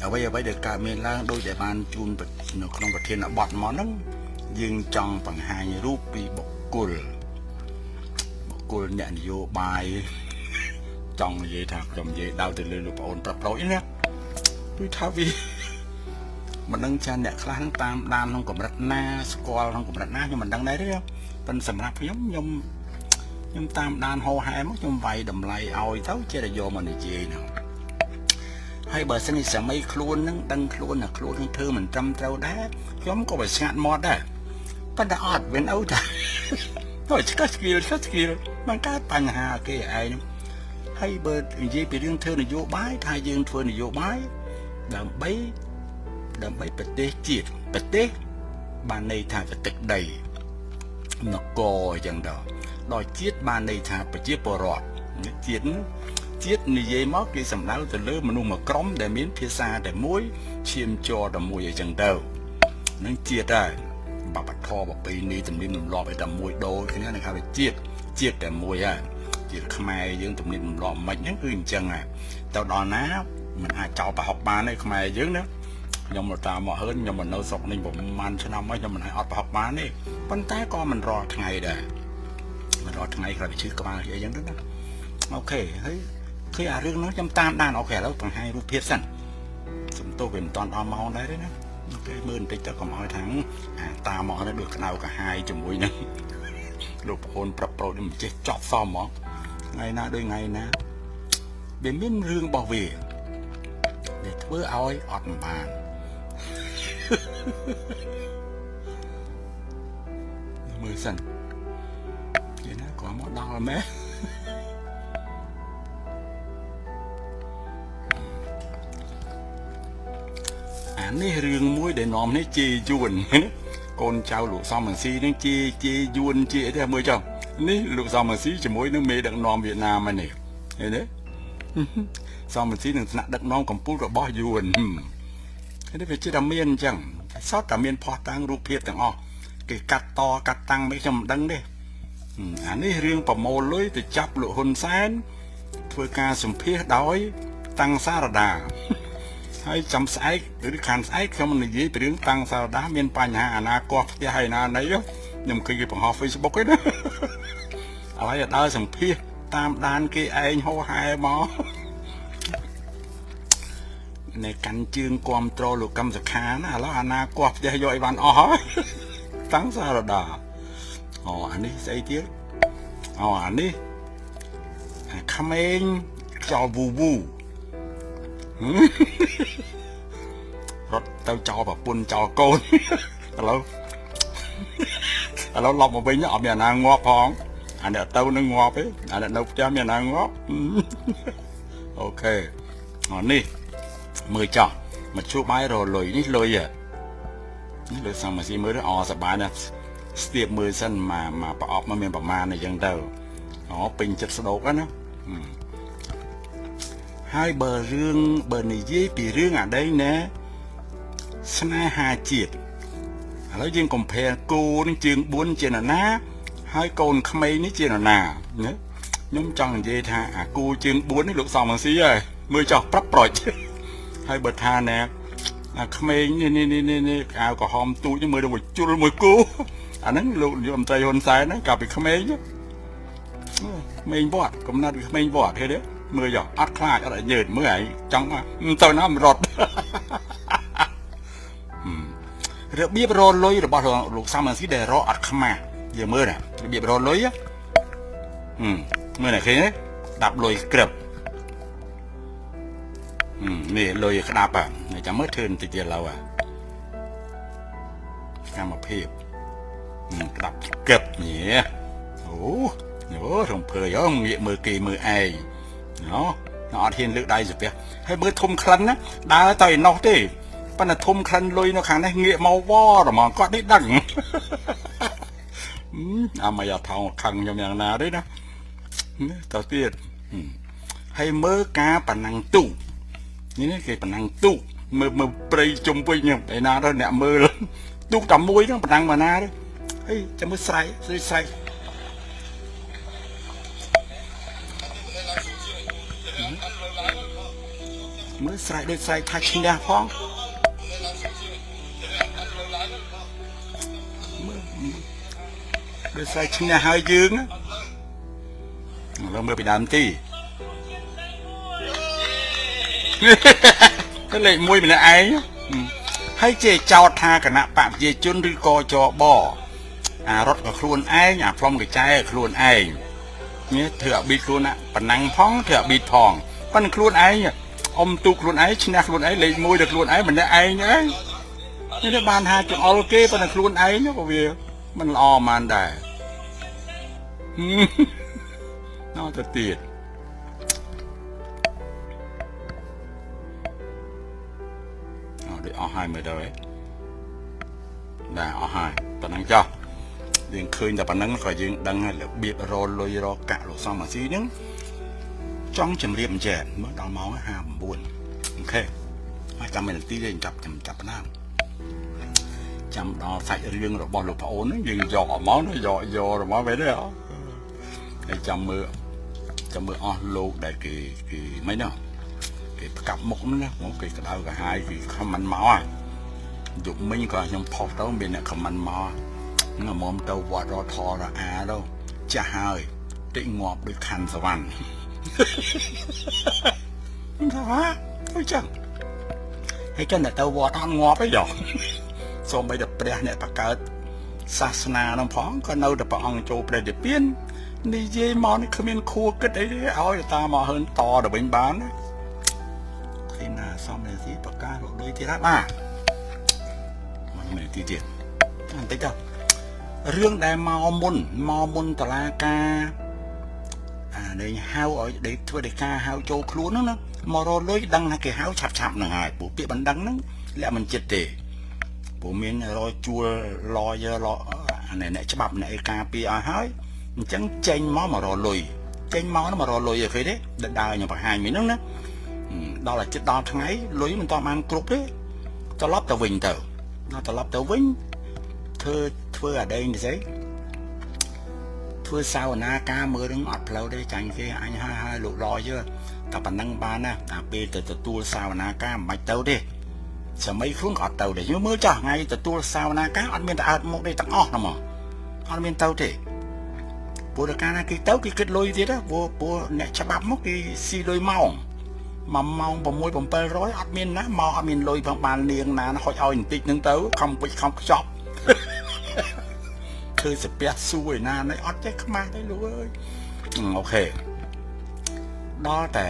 អ្វីដែលកើតមានឡើងដោយដែលបានជូននៅក្នុងប្រធានបទមកហ្នឹងយើងចង់បង្ហាញរូបពីបុគ្គលអ្នកនយោបាយចង់និយាយថាខ្ញុំនិយាយដៅទៅលើលោកប្អូនប្រាប់ប្រូចណាគឺថាវាមិនដឹងចាអ្នកខ្លះហ្នឹងតាមដានក្នុងកម្រិតណាស្គាល់ក្នុងកម្រិតណាខ្ញុំមិនដឹងដែរទេប៉ុន្តែសម្រាប់ខ្ញុំតាមដានហោហែមកខ្ញុំវាយតម្លៃឲ្យទៅចេះតែយកមកនិយាយហ្នឹងហើយបើសិនជាសម័យខ្លួនហ្នឹងដឹងខ្លួនថាខ្លួននឹងធ្វើមិនត្រឹមត្រូវដែរខ្ញុំក៏ပဲស្ងាត់មាត់ដែរប៉ុន្តែអត់វិញអូតាទៅឆ្កឹះស្គីលมันកើតបញ្ហាគេឯងហើយបើនិយាយពីរឿងធ្វើនយោបាយថាយើងធ្វើនយោបាយដើម្បីប្រទេសជាតិប្រទេសបានន័យថាប្រទេសដីនគរអញ្ចឹងដល់ជាតិបានន័យថាប្រជាពលរដ្ឋជាតិនិយាយមកគេសំដៅទៅលើមនុស្សមួយក្រុមដែលមានភាសាតែមួយឈាមជ័រតែមួយអញ្ចឹងទៅនឹងជាតិហើយបព្វធម៌ប្រពៃណីទំនៀមទម្លាប់ឯតែមួយដូរគ្នានឹងហៅថាជាតិតែមួយហើយជាតិខ្មែរយើងទំនៀមទម្លាប់មិនហ្នឹងគឺអញ្ចឹងហើយទៅដល់ណាមិនអាចចោលប្រហុកបានទេខ្មែរយើងណាខ្ញុំមកតាមមកហឺនខ្ញុំមកនៅស្រុកនេះប្រហែលឆ្នាំហើយខ្ញុំមិនអាចអត់ប្រហុកបានទេប៉ុន្តែក៏មិនរាល់ថ្ងៃដែរមិនរាល់ថ្ងៃក្រោយពីឈឺក្បាលអីចឹងទៅណាអូខេហើយឃើញអារឿងនោះខ្ញុំតាមដានអូខេឥឡូវបង្ហាញរូបភាពសិនសំទោសវាមិនតាន់ដល់ម៉ោងដែរទេណាអូខេមើលបន្តិចទៅកុំឲ្យថាតាមមកនេះដូចក្តៅកាហាយជាមួយនឹងលោកប្អូនប្រាប់ប្រូនេះមិនចេះចប់សមហ្មងថ្ងៃណាដូចថ្ងៃណាវាមានរឿងរបស់វាដែលធ្វើឲ្យអត់បានមើលសិនគេណាក៏មកដល់មែនអានេះរឿងមួយដែលនាំនេះជេរយួនកូនចៅលោកសំរងស៊ីនឹងជេរយួនជេរទេមើលចុះនេះលោកសំរងស៊ីជាមួយនឹងមេដឹកនាំវៀតណាមហ្នឹងឃើញទេសំរងស៊ីនឹងថ្នាក់ដឹកនាំកម្ពុជារបស់យួនឃើញទេវាជាតែមានអញ្ចឹងសតតែមានផុសតាំងរូបភាពទាំងអស់គេកាត់តាំងមិនខ្ញុំមិនដឹងទេអានេះរឿងប្រមូលលុយទៅចាប់លោកហ៊ុនសែនធ្វើការសម្ភាសដោយតាំងសារដាហើយចាំស្អែកឬខាងស្អែកខ្ញុំនិយាយពីរឿងតាំងសារដាមានបញ្ហាអនាគតផ្ទះហើយណាណីខ្ញុំឃើញគេបង្ហោះ Facebook ឯណាឥឡូវដើរសម្ភាសតាមដានគេឯងហោហែមកនៅកាន់ជើងគ្រប់ត្រូលលោកកម្មសខាណាឥឡូវអនាគតផ្ទះយកអីបានអស់ហើយតាំងសារដាអូអានេះស្អីទៀតអូអានេះក្មេងចោលវូរត់ទៅចោលប្រពន្ធចោលកូនឥឡូវឡប់មកវិញអត់មានអាណាងាប់ផងអាអ្នកទៅនឹងងាប់ទេអាអ្នកនៅផ្ទះមានអាណាងាប់អូខេនេះមើលចោះមកជួបបាយរលុយនេះលុយនេះលើសំស៊ីមើលអសប្បាយណាស់ស្ទាបមើលសិនមកប្រអប់មកមានប្រមាណអញ្ចឹងទៅពេញចិត្តស្ដោកណាហើយបើនិយាយពីរឿងអាដីណាស្នេហាជាតិឥឡូវយើងកំភែគូនឹងជើង4ជាណាហើយកូនក្មេងនេះជាណាខ្ញុំចង់និយាយថាអាគូជើង4នេះលោកសំរងស៊ីហើយមើលចោះប្រាប់ប្រូចហើយបើថាណាអាក្មេងនេះអាវក្រហមទូចមើលទៅជុលមួយគូអាហ្នឹងលោកនាយករដ្ឋមន្ត្រីហ៊ុនសែនហ្នឹងកាលពីក្មេងវត្តកំណត់ពីក្មេងវត្តឃើញទេមើលយកអត់ខ្លាចអត់ញើតមើលឯងចង់ទៅណាមិនរត់របៀបរលុយរបស់លោកសំរងស៊ីដែលរកអត់ខ្មាស់យើងមើលណារបៀបរលុយមើលណាឃើញទេដាប់លុយក្រឹបនេះលុយក្តាប់ចាំមើលធ្វើបន្តិចទៀតឡើយកម្មភាពក្តាប់ក្រឹបនេះអូរំភើយងាកមើលគេមើលឯងអត់ហ៊ានលើកដៃសាពះហើយមើលធំក្លិនណាដើរទៅឯណោះទេប៉ុន្តែធំក្លិនលុយនៅខាងនេះងាកមកវហ្មងគាត់នេះដឹងអាមកយ៉ាថោងខឹងខ្ញុំយ៉ាងណាទេណាទៅទៀតហើយមើលការប៉ណ្ណឹងទូនេះគេប៉ណ្ណឹងទូមើលព្រៃជុំវិញខ្ញុំឯណាទៅអ្នកមើលទូតែមួយហ្នឹងប៉ណ្ណឹងមកណាទេហើយចាំមើលស្រែក មើលស្រែកដូចស្រែកថាឈ្នះផងមើលដូចស្រែកឈ្នះហើយយើងឥឡូវមើលពីដើមទីទៅលេខ1ម្នាក់ឯងហើយជាចោតថាគណៈបកប្រជាជនឬក៏ចបអារត់ក៏ខ្លួនឯងអាផ្លុំកញ្ចែខ្លួនឯងនេះធ្វើអាប៊ីតខ្លួនប៉ណ្ណឹងផងធ្វើអាប៊ីតផងប៉ុន្តែខ្លួនឯងអ៊ំទូខ្លួនឯងឈ្នះខ្លួនឯងលេខ1ដល់ខ្លួនឯងម្នាក់ឯងហ្នឹងនេះបានថាចង្អុលគេប៉ុន្តែខ្លួនឯងក៏វាមិនល្អហ្មងដែរណោះទៅទៀតដូចអស់ហើយមើលទៅហ៎បាទអស់ហើយប៉ុណ្ណឹងចុះយើងឃើញតែប៉ុណ្ណឹងក៏យើងដឹងហើយរបៀបរលុយរកាក់លោកសំអាស៊ីហ្នឹងចង់ជម្រាបអញ្ចឹងមើលដល់ម៉ោង59អូខេហើយចាំមួយនាទីយើងចាប់បណ្ដាំចាំដល់សាច់រឿងរបស់លោកប្អូនហ្នឹងយើងយកអមកយករបស់វិញទេហើយចាំមើលអស់លោកដែលគេមិនណាគេផ្កាប់មុខណាគេក្តៅកាហាយគេខមមិនមកយប់មិញក៏ខ្ញុំផុសទៅមានអ្នកខមមិនមកហ្នឹងមកទៅវត្តរថរអាទៅចាស់ហើយតិចងាប់ដូចខណ្ឌសវណ្ណថាអញ្ចឹងហើយចុះអ្នកទៅវត្តអត់ងាប់ទេយោសូម្បីតែព្រះអ្នកបង្កើតសាសនានោះផងក៏នៅតែព្រះអង្គចូលព្រះនិព្វាននិយាយមកនេះគ្មានខួរគិតអីទេឲ្យតាមកហើនតទៅវិញបានឃើញណាសំនេះទីប្រកាសរកលុយទៀតបាទមិនមែនទីទៀតបន្តិចទៅរឿងដែលមកមុនតឡាការដែលហៅឲ្យដេកធ្វើដីកាហៅចូលខ្លួនហ្នឹងណាមករលុយដឹងថាគេហៅឆាប់ហ្នឹងហើយព្រោះពាក្យបណ្ដឹងហ្នឹងលាក់មិនចិត្តទេព្រោះមានរយជួល lawyer អ្នកច្បាប់អ្នកឯកាពីឲ្យហើយអញ្ចឹងចេញមករលុយឃើញទេដើរខ្ញុំបង្ហាញមិញហ្នឹងណាដល់តែចិត្តដល់ថ្ងៃលុយមិនតបានគ្រប់ទេត្រឡប់ទៅវិញទៅធ្វើអាដេញទៅស្អីធ្វើសាវនាការមើលនឹងអត់ផ្លូវទេចាញ់គេអញហើយលោកឡយើតែប៉ុណ្ណឹងបានណាតែពេលទៅទទួលសាវនាការមិនបាច់ទៅទេសម័យខ្លួនក៏អត់ទៅដែរខ្ញុំមើលចាស់ថ្ងៃទទួលសាវនាការអត់មានតែអើតមុខទេទាំងអស់ហ្នឹងមកអត់មានទៅទេព្រោះតែកាលណាគេទៅគេគិតលុយទៀតណាព្រោះអ្នកច្បាប់មកគេស៊ីលុយម៉ោង1ម៉ោង6 700អត់មានណាមកអត់មានលុយផងបាននាងណាហុចឲ្យបន្តិចហ្នឹងទៅខំពេចខំខ្ចប់គឺសាពះសួរឯណានេះអត់ទេខ្មាស់ទេលោកអើយអូខេដល់តែ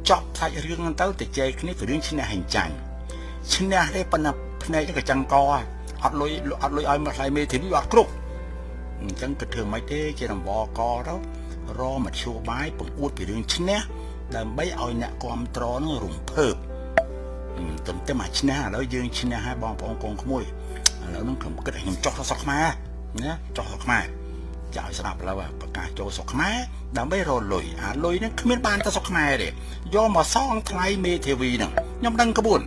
ចប់សាច់រឿងហ្នឹងទៅជែកគ្នាពីរឿងឈ្នះហើយចាញ់ឈ្នះទេប៉ុន្តែភ្នែកក៏ចាំងកអត់លុយឲ្យមកថ្លៃមេធាវីអត់គ្រប់អញ្ចឹងគិតធ្វើមិនទេជារង្វកទៅរមធ្យោបាយបង្អួតពីរឿងឈ្នះដើម្បីឲ្យអ្នកគ្រប់ត្រនឹងរំភើបតែមកឈ្នះឥឡូវយើងឈ្នះហើយបងប្អូនកូនក្មួយឥឡូវហ្នឹងខ្ញុំគិតឲ្យខ្ញុំចុះទៅស្រុកខ្មែរណាចុះស្រុកខ្មែរចាឲ្យស្ដាប់ឥឡូវប្រកាសចូលស្រុកខ្មែរដើម្បីរលុយអាលុយហ្នឹងគ្មានបានទៅស្រុកខ្មែរទេយកមកសងថ្លៃមេធាវីហ្នឹងខ្ញុំដឹងក្បួន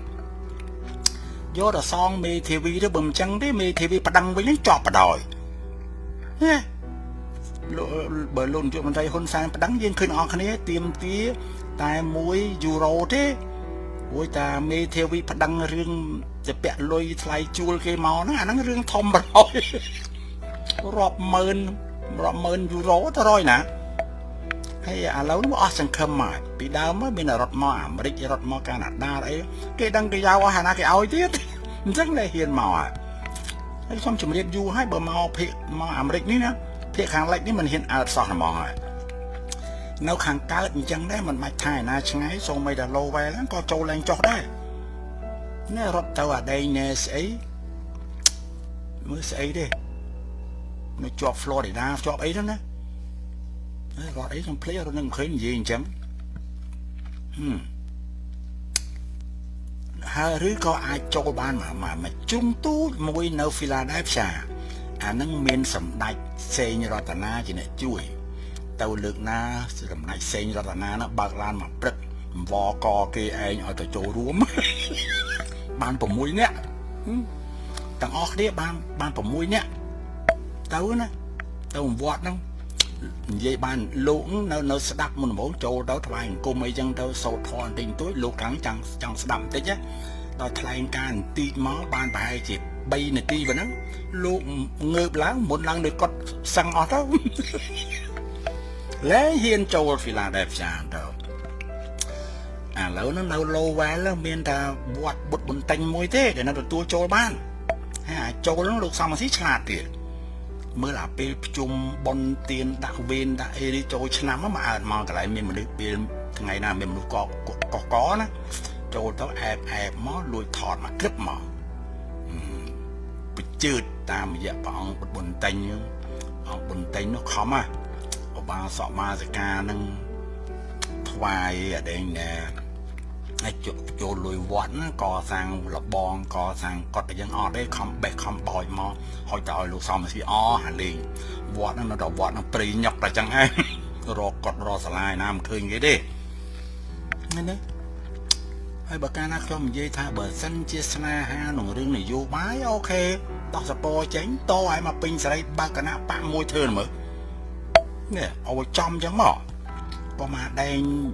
យកទៅសងមេធាវីទៅបើមិនចឹងទេមេធាវីប្តឹងវិញហ្នឹងជាប់បដ យបើលោកនាយកមន្ត្រីហ៊ុនសែនប្តឹងយើងឃើញអស់គ្នាទៀមទាតែ1 យូរ៉ូទេព្រោះតាមេធាវីប្តឹងរឿងទៅពាក់លុយថ្លៃជួលគេមកហ្នឹងអាហ្នឹងរឿងធំបរយរាប់ម៉ឺនយូរ៉ូទៅរយណាហើយឥឡូវនេះអស់សង្ឃឹមមកពីដើមមានរត់មកអាមេរិករត់មកកាណាដាអីគេដឹងគេយកអស់អាណាគេឲ្យទៀតអញ្ចឹងតែហ៊ានមកហើយខ្ញុំជម្រាបយូរហើយបើមកអាមេរិកនេះណាភាគខាងលិចនេះមិនហ៊ានអើតសោះហ្មងហើយនៅខាងកើតអញ្ចឹងដែរមិនបាច់ថាឯណាឆ្ងាយសូម្បីតែឡូវែលក៏ចូលឡើងចុះដែរនេះរត់ទៅអាដេញណែស្អីមើលស្អីទេនៅជាប់ Florida ជាប់អីហ្នឹងណារត់អីខ្ញុំភ្លេចរត់នឹងឃើញនិយាយអញ្ចឹងហើយឬក៏អាចចូលបានមកជុំទូចមួយនៅ Philadelphia អានឹងមានសម្ដេចសេងរតនាជាអ្នកជួយទៅលើកណាសម្ដេចសេងរតនានោះបើកឡានមកព្រឹកវកគេឯងឲ្យទៅចូលរួមបាន6នាក់ទាំងអស់គ្នាបាន6នាក់ទៅណាទៅវត្តហ្នឹង vậy ban lũ nó sẽ đắp một món trâu đó thay cô mấy chân đâu sâu thon tình tối lũ trắng chẳng sẽ đậm thế chứ đó thay can tì máu ban bài chỉ bay này tì vào nó lũ ngợp láng một lần được con sang ọt đâu lấy hiên trâu thì là đẹp chàng đâu lỡ nó lâu quá là miền ta bọt bột bún tanh môi thế để nó được tua trâu ban trâu nó được xong mà xí chạt thì mới là pe chum bon tiền đặc viên đã đi trâu năm mà cái lại mình mà được ngày nào mình có đó trâu tao ẹp mó lùi thọt mà clip mà bị chửi ta mà giờ bọn bún tanh nó khó mà ở ba sọ ma sẽ ca nâng thoại ở đây nè chỗ lùi vốn co sang là bon co sang có thể dân ở đây không bòi mò hỏi trời lúc sau mà xí hả liền vốn nó đầu vốn nó prì nhọc là chẳng ai rồi cọt rồi slide nam khơiงี้đi nên đấy hay bà ca nó không dây tha bờ xanh chia sna ha nồng riêng này vô bái ok đọc spo tránh to ai mà pin sẽ ba cái nào bạn môi thơm mà nè ở trong chẳng mỏ có mà đang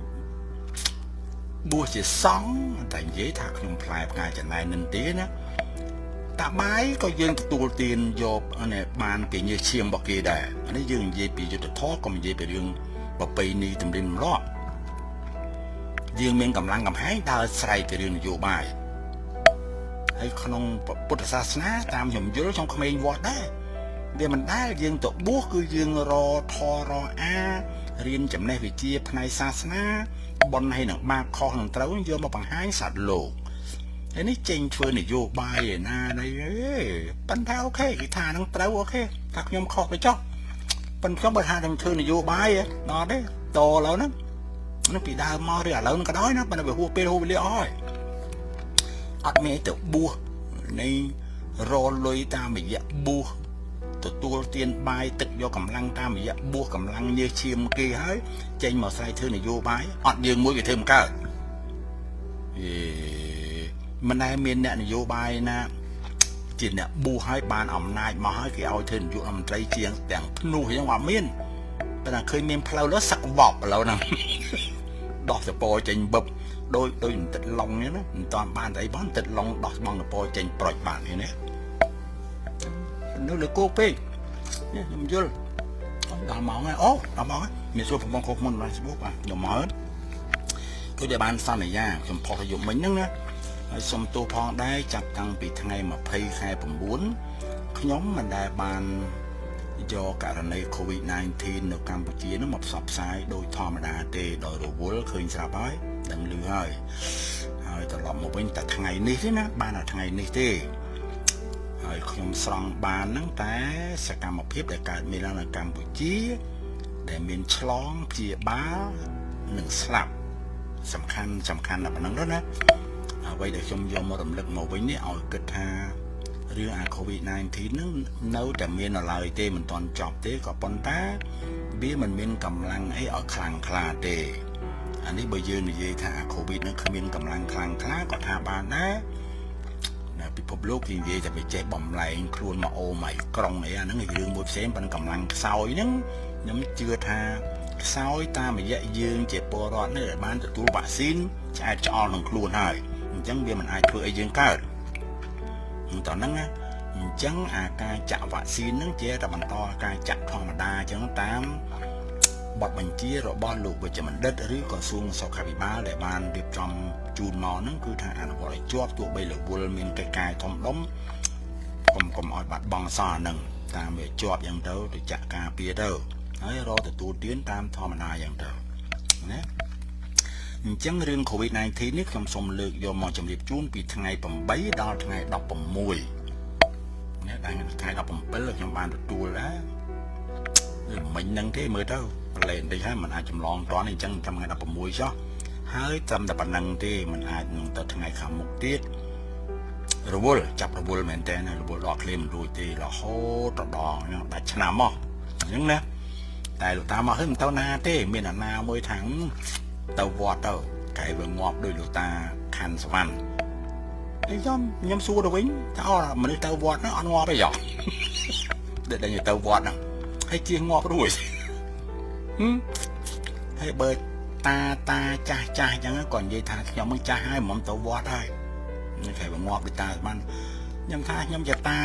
bùa chỉ sống thành giấy thật dùng lại ngày trận này nên tí nữa ta bái có dương tu tiền vô này bàn kiểu như chiêm bọc kia đẻ nó dương dây bị cho thoát còn dây bị dương bọc bì ni tầm đêm lo dương miền cầm lăng cầm hái đa say cái đường vô bài hay không bút sa sná tam dùng dưới trong comment vọt đấy để mình đá dương tụ búa cứ dương ro thò ro a riêng chậm này vì chia này sa sná bọn này nặng ba kho thằng trấu vô mà bằng hai sạt lộ thế này chênh phơi này vô bài na đây bắn thao ok cái thà thằng trấu ok các nhóm kho phải cho bắn cho bật hai thằng phơi này vô bài nó đấy to lớn lắm nó bị đau mò rồi lớn cái đói nó bắn về hua pe hua li oi ắt mẹ tự bua này rô lôi ta bị dạ bua tua tiền bài tự do cầm lăng ta mà dạ bua cầm lăng như chim kia hết trên mà sai thư này vô bái ọt dương mũi cái thêm cả mình nay miền nè vô bài na chỉ nè bua hai bàn ẩm này mà hai cái ao thêm vô ẩm tây chiang đảng nuôi trong hòa miền bây giờ khơi miền plau nó sắc vọt lâu nè đọt từ bò trên bập đôi tịt lòng nhé toàn bàn đấy bán tịt lòng đọt bằng từ bò trên bọt bàn như thế nó là cô pe nhầm chưa đào mỏ ngay đào mỏ mình số phòng không mình Facebook đào mỏ tôi để ban sau này ra chúng phò dụng mình nữa xong tôi phò đây chặt tăng bị thằng này mà pay khai bằng 4 nhóm mình đại ban do cả này Covid-19 ở Campuchia nó một sập sai đôi thò mà đà tê đòi đồ vốn khơi sao bái đừng lừa hơi tao làm một bên tại thằng này ní thếนะban là thằng này ní thế không xong bàn nắng té sẽ cầm một phép để cả mình là Campuchia để mình chlong chia bá nâng slap sầm khăn là nắng đó nè vậy để trong do một động lực màu với này ở cực ha riêng Covid-19 thì nó nấu để mình là lời tê mình toàn chọc tế có con tá biết mình cầm lăng ấy ở khang khla tê anh ấy bây giờ này dây thà Covid nó không mình cầm lăng khang khla có thà bàn đó bị phốp lốt thì vềจะไปเจ็บบอมไหลครูนมาโอใหม่กรองnày nó người dương một xem bằng cầm lăng soi nó chưa tha soi ta mà dạy dươngเจ็บปวดนี่บ้านจะตัวบาซินจะai cho thằngครูนให้จังเบี้ยมันaiช่วยdươngเกิดตอนนั้นนะจังการจับวัคซีนนั่งเจ๊แต่มันต่อการจับธรรมดาจังตามบทบัญชีเราบอลลูกไปจะมันเด็ดหรือก็ซุ่มสอบขับบ้าđể banเรียบจำจูนมอนั่นคือทางอ่านบอกจวบตัวใบเหลือบวลมีนไกลๆทอมล้มกลมๆออยบัดบองซอหนึ่งตามไปจวบอย่างเดิมหรือจักกาเปียเดิมให้รอแต่ตัวเตี้ยนตามธรรมดาอย่างเดิมนะจังเรื่องโควิด-19 នេះខ្ញុំសូមលើកយកមកជម្រាបជូនពីថ្ងៃ8ដល់ថ្ងៃ16នេះដល់ថ្ងៃ17ខ្ញុំបានទទួលដែរmình nâng thế mới đâu lên đây ha mình ai chấm lon toán này chẳng trong ngày đọc mùi cho hai trăm đập nâng thế mình ai tới ngày khám một tiết rồi chập rồi mình tên này rồi lọt lên rồi thì là hô trò đỏ đã chăn nằm không nhưng nè tại ta mà hơn tao na thế mình là na mỗi tháng tàu vọt đâu cái vừa ngọt đôi lụt ta khăn sắm ăn cái nhóm xua đâu bính tao là mình đi tàu vọt nó ăn ngọt bây giờ để đây như tàu vọt nè hay chia ngọt đuổi ហើយបើតាចាស់អញ្ចឹងគាត់និយាយថាខ្ញុំមិនចាស់ហើយមិនទៅវត្តហើយនេះគេមកងាប់ដូចតាបានខ្ញុំថាខ្ញុំជាតា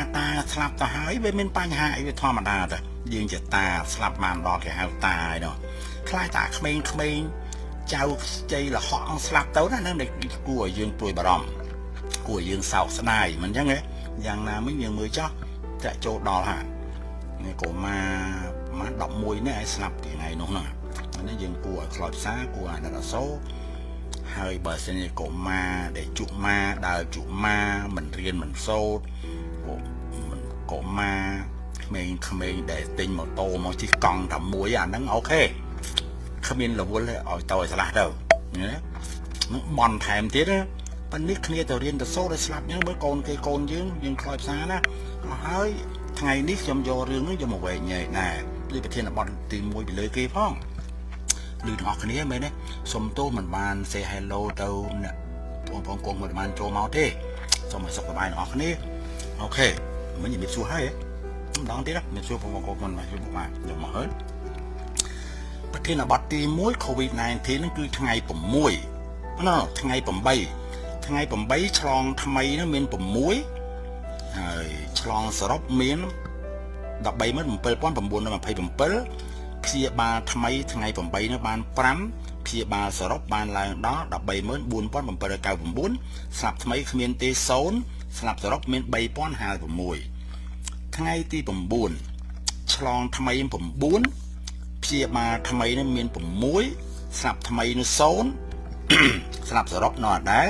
ស្លាប់ទៅហើយវាមានបញ្ហាអីវាធម្មតាតែយើងជាតាស្លាប់បានដល់គេហៅតាហើយនោះខ្លាចតាក្មេងចៅខ្ចីលហកស្លាប់ទៅណានឹងគួរឲ្យយើងព្រួយបារម្ភគួរឲ្យយើងសោកស្ដាយមិនអញ្ចឹងទេយ៉ាងណាមិញយើងមើលចោះចាក់ចូលដល់ហើយនេះកុមារ11នេះឲ្យស្លាប់ពីថ្ងៃនោះហ្នឹងនេះយើងគួរឲ្យខ្លោចផ្សាគួរឲ្យដល់អសូរហើយបើសិនជាកុមារដែលជក់ម៉ាដើរជក់ម៉ាមិនរៀនមិនសូត្រកុមារក្មេងដែលទិញម៉ូតូមកជិះកង់តែមួយអាហ្នឹងអូខេគ្មានរវល់ឲ្យតើឲ្យឆ្លាស់ទៅណានឹងបន់ថែមទៀតណាប៉ុន្តែគ្នាទៅរៀនទៅសូត្រឲ្យស្លាប់អញ្ចឹងមើលកូនយើងខ្លោចផ្សាណាហើយថ្ងៃនេះខ្ញុំយករឿងនេះយកមកវែងញែកដែរដូចប្រធានបទទី1ពីលើគេផងឮទាំងអស់គ្នាមែនទេសុំទោសមិនបាន say hello ទៅអ្នកបងប្អូនកូនមិនបានចូលមកទេសូមឲ្យសុខសប្បាយទាំងអស់គ្នាអូខេមិញនិយាយសួរហើយម្ដងទៀតមានសួរបងប្អូនមិនមកជួយមកយកមកហើយប្រធានបទទី1 COVID-19 ហ្នឹងគឺថ្ងៃ6ថ្ងៃ8ឆ្លងថ្មីនោះមាន6ហើយឆ្លងសរុបមាន 137,927 ព្យាបាលថ្មីថ្ងៃ8នោះបាន5ព្យាបាលសរុបបានឡើងដល់ 134,799 ស្លាប់ថ្មីគ្មានទេ0ស្លាប់សរុបមាន3,056ថ្ងៃទី9ឆ្លងថ្មី9ព្យាបាលថ្មីនោះមាន6ស្លាប់ថ្មីនោះ0ស្លាប់សរុបនៅអដែល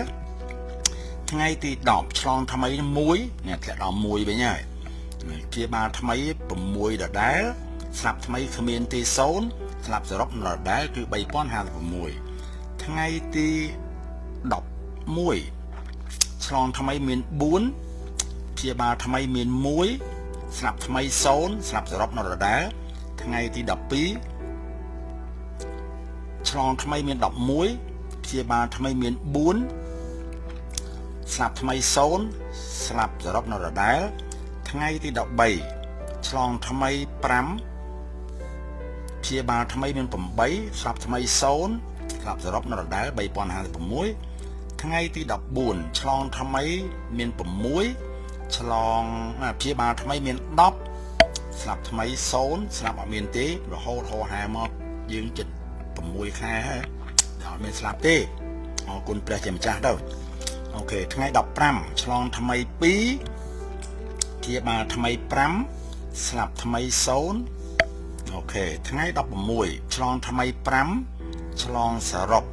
ថ្ងៃទី10ឆ្លងថ្មី1នេះធ្លាក់ដល់1វិញហើយព្យាបាលថ្មី6ដដែលស្លាប់ថ្មីគ្មានទី0ស្លាប់សរុបនៅដដែលគឺ3,056ថ្ងៃទី11ឆ្លងថ្មីមាន4ព្យាបាលថ្មីមាន1ស្លាប់ថ្មី0ស្លាប់សរុបនៅដដែលថ្ងៃទី12ឆ្លងថ្មីមាន11ព្យាបាលថ្មីមាន4ស្លាប់ថ្មី0ស្លាប់សរុបនៅដដែលថ្ងៃទី13ឆ្លងថ្មី5ព្យាបាលថ្មីមាន8ស្លាប់ថ្មី0ស្លាប់សរុបនៅដដែល3,056ថ្ងៃទី14ឆ្លងថ្មីមាន6ឆ្លងព្យាបាលថ្មីមាន10ស្លាប់ថ្មី0ស្លាប់អត់មានទេរហូតហោហាមកយើងជិត6ខែហើយអត់មានស្លាប់ទេអរគុណព្រះជាម្ចាស់ទៅអូខេថ្ងៃ15ឆ្លងថ្មី2ព្យាបាលថ្មី5ស្លាប់ថ្មី0អូខេថ្ងៃ16ឆ្លងថ្មី5ឆ្លងសរុប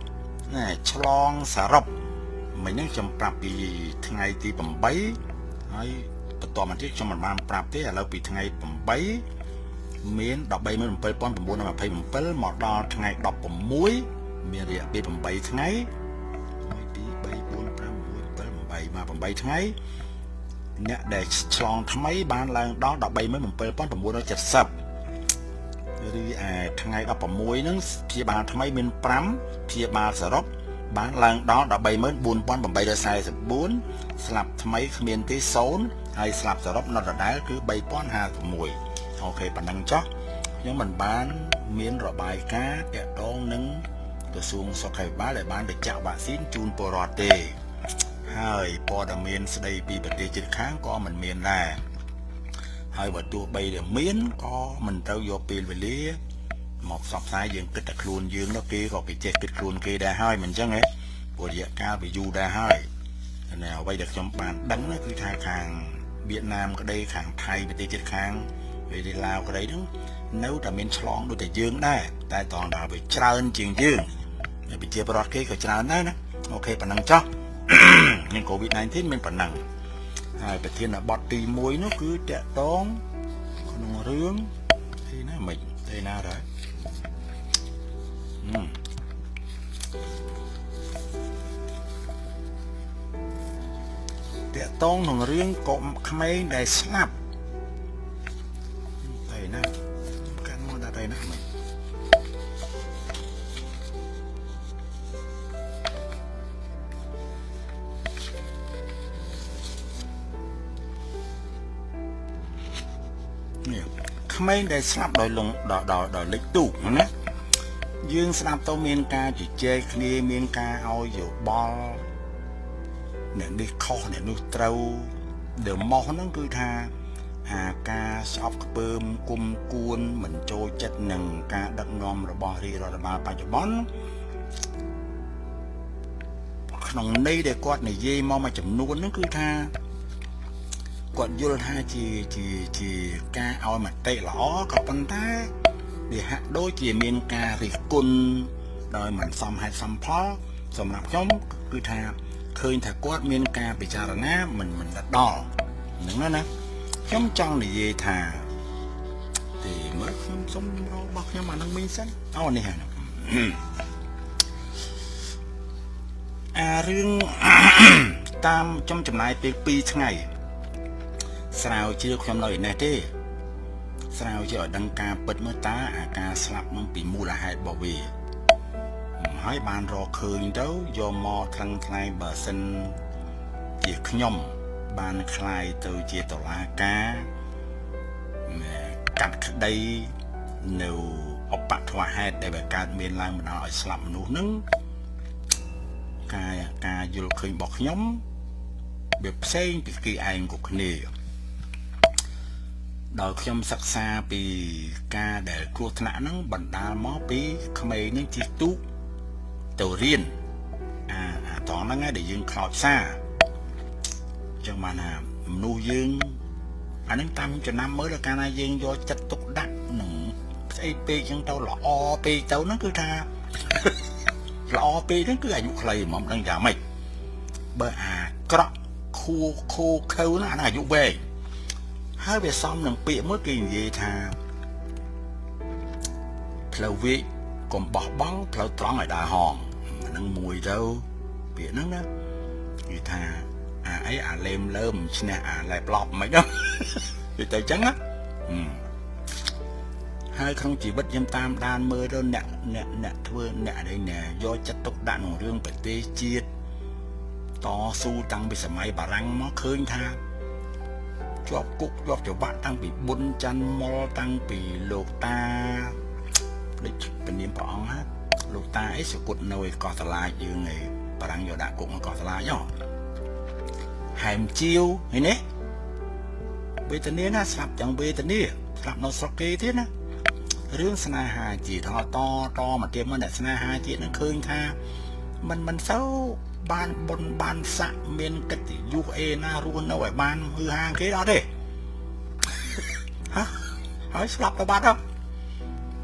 ណែឆ្លងសរុបមិញហ្នឹងខ្ញុំប្រាប់ពីថ្ងៃទី8ហើយបន្តមកទៀតខ្ញុំមិនបានប្រាប់ទេឥឡូវពីថ្ងៃ8មាន 137,927 មកដល់ថ្ងៃ16មានរយៈពេល8ថ្ងៃ1 2 3 4 5 6 7 8មក8ថ្ងៃអ្នកដែលឆ្លងថ្មីបានឡើងដល់ 137,970 ឬឯថ្ងៃ16ហ្នឹងព្យាបាលថ្មីមាន5ព្យាបាលសរុបបានឡើងដល់ 134,844 ស្លាប់ថ្មីគ្មានទេ0ហើយស្លាប់សរុបនៅដដែលគឺ 3,056 អូខេប៉ុណ្ណឹងចុះខ្ញុំមិនបានមានរបាយការណ៍ទាក់ទងនឹងក្រសួងសុខាភិបាលដែលបានបញ្ជាក់វ៉ាក់ស៊ីនជូនពលរដ្ឋទេហើយព័ត៌មានស្ដីពីប្រទេសជិតខាងក៏មិនមានដែរហើយបើទោះបីតែមានក៏មិនត្រូវយកពេលវេលាមកផ្សព្វផ្សាយយើងគិតតែខ្លួនយើងនោះគេក៏គេចេះគិតខ្លួនគេដែរហើយមិនអញ្ចឹងទេព្រោះរយៈកាលវាយូរដែរហើយតែអ្វីដែលខ្ញុំបានដឹងគឺថាខាងវៀតណាមក្តីខាងថៃប្រទេសជិតខាងពេលឡាវក្តីហ្នឹងនៅតែមានឆ្លងដូចតែយើងដែរតែតង់ដល់វាច្រើនជាងយើងហើយប្រជាពលរដ្ឋគេក៏ច្រើនដែរណាអូខេប៉ុណ្ណឹងចុះនឹង COVID-19 មានប៉ុណ្ណឹងហើយប្រធានបទទី1នោះគឺតាក់ទងក្នុងរឿងទីណាមិនទីណាដែរតាក់ទងក្នុងរឿងកុំក្មេងដែលស្លាប់ទីណាកាន់មកដល់ទីណាមិនក្មេងដែលស្លាប់ដោយលងដល់លេខទូកណា យើងស្ដាប់ទៅមានការជជែកគ្នាមានការឲ្យយោបល់អ្នកនេះខុសអ្នកនោះត្រូវដែលមកហ្នឹងគឺថាការស្អប់ខ្ពើមគុំគួនមិនចូលចិត្តនឹងការដឹកនាំរបស់រាជរដ្ឋបាលបច្ចុប្បន្នក្នុងន័យដែលគាត់និយាយមកមួយចំនួនហ្នឹងគឺថាគាត់យល់ថាជាការឲ្យមតិល្អក៏ប៉ុន្តែវាហាក់ដូចជាមានការរិះគន់ដោយមិនសមហេតុសមផលសម្រាប់ខ្ញុំគឺថាឃើញថាគាត់មានការពិចារណាមិនដល់ហ្នឹងណាខ្ញុំចង់និយាយថាទីមើលខ្ញុំសុំរបស់ខ្ញុំអានឹងមីសិនអូនេះហ្នឹងរឿងតាមចំណាយពេល2ថ្ងៃស្រាវជ្រាវខ្ញុំនៅឯនេះទេស្រាវជ្រាវឲ្យដឹងការពិតមើលតើអាការស្លាប់នឹងពីមូលហេតុរបស់វាហើយបានរកឃើញទៅយកមកថ្លឹងថ្លែងបើសិនជាខ្ញុំបានคล้ายទៅជាតុលាការកាត់ក្តីនៅឧបទ្វហេតុដែលវាកើតមានឡើងបណ្ដាលឲ្យស្លាប់មនុស្សហ្នឹងការយល់ឃើញរបស់ខ្ញុំវាផ្សេងពីគេឯងគ្រប់គ្នាដោយខ្ញុំសិក្សាពីការដែលគ្រោះថ្នាក់ហ្នឹងបណ្ដាលមកពីក្មេងនឹងជិះទូកទៅរៀនត្រង់ហ្នឹងឯងដែលយើងខ្លោចសារចឹងបានថាមនុស្សយើងអានឹងតាមចំណាំមើលដល់កាលណាយើងយកចិត្តទុកដាក់នឹងស្អីពេកចឹងទៅល្អពេកទៅហ្នឹងគឺថាល្អពេកហ្នឹងគឺអាយុខ្លីហ្មងដឹងយ៉ាងម៉េចបើអាក្រក់ខួខៅហ្នឹងអាយុវែងហើយវាសំនឹងពាក្យមួយគេនិយាយថាផ្លូវវែកកុំបោះបង់ផ្លូវត្រង់ឲ្យដើរហងហ្នឹងមួយទៅពាក្យហ្នឹងណានិយាយថាអាលេមលើមឈ្នះអាឡែបឡប់មិនហ្នឹងនិយាយទៅចឹងណាហើយក្នុងជីវិតខ្ញុំតាមដានមើលទៅអ្នកធ្វើអ្នកនេះណែយកចិត្តទុកដាក់ក្នុងរឿងប្រទេសជាតិតស៊ូតាំងពីសម័យបារាំងមកឃើញថាជាប់គុកជាប់ច្បាប់តាំងពីប៊ុនច័ន្ទមុលតាំងពីលោកតាដូចពនាមព្រះអង្គណាលោកតាអីសគុតនៅឯកោះតឡាចយើងឯបារាំងយកដាក់គុកនៅកោះតឡាចហែមជាវឃើញទេវេទនាណាស្លាប់ទាំងវេទនាស្លាប់នៅស្រុកគេទៀតណារឿងស្នេហាជាតិតមកទៀតមកអ្នកស្នេហាជាតិនឹងឃើញថាមិនសូវបានបុណ្យបានស័ក្តិមានកិត្តិយសអេណារស់នៅឲ្យបានហឺហាគេអត់ទេហើយស្លាប់ទៅបាត់ហើយ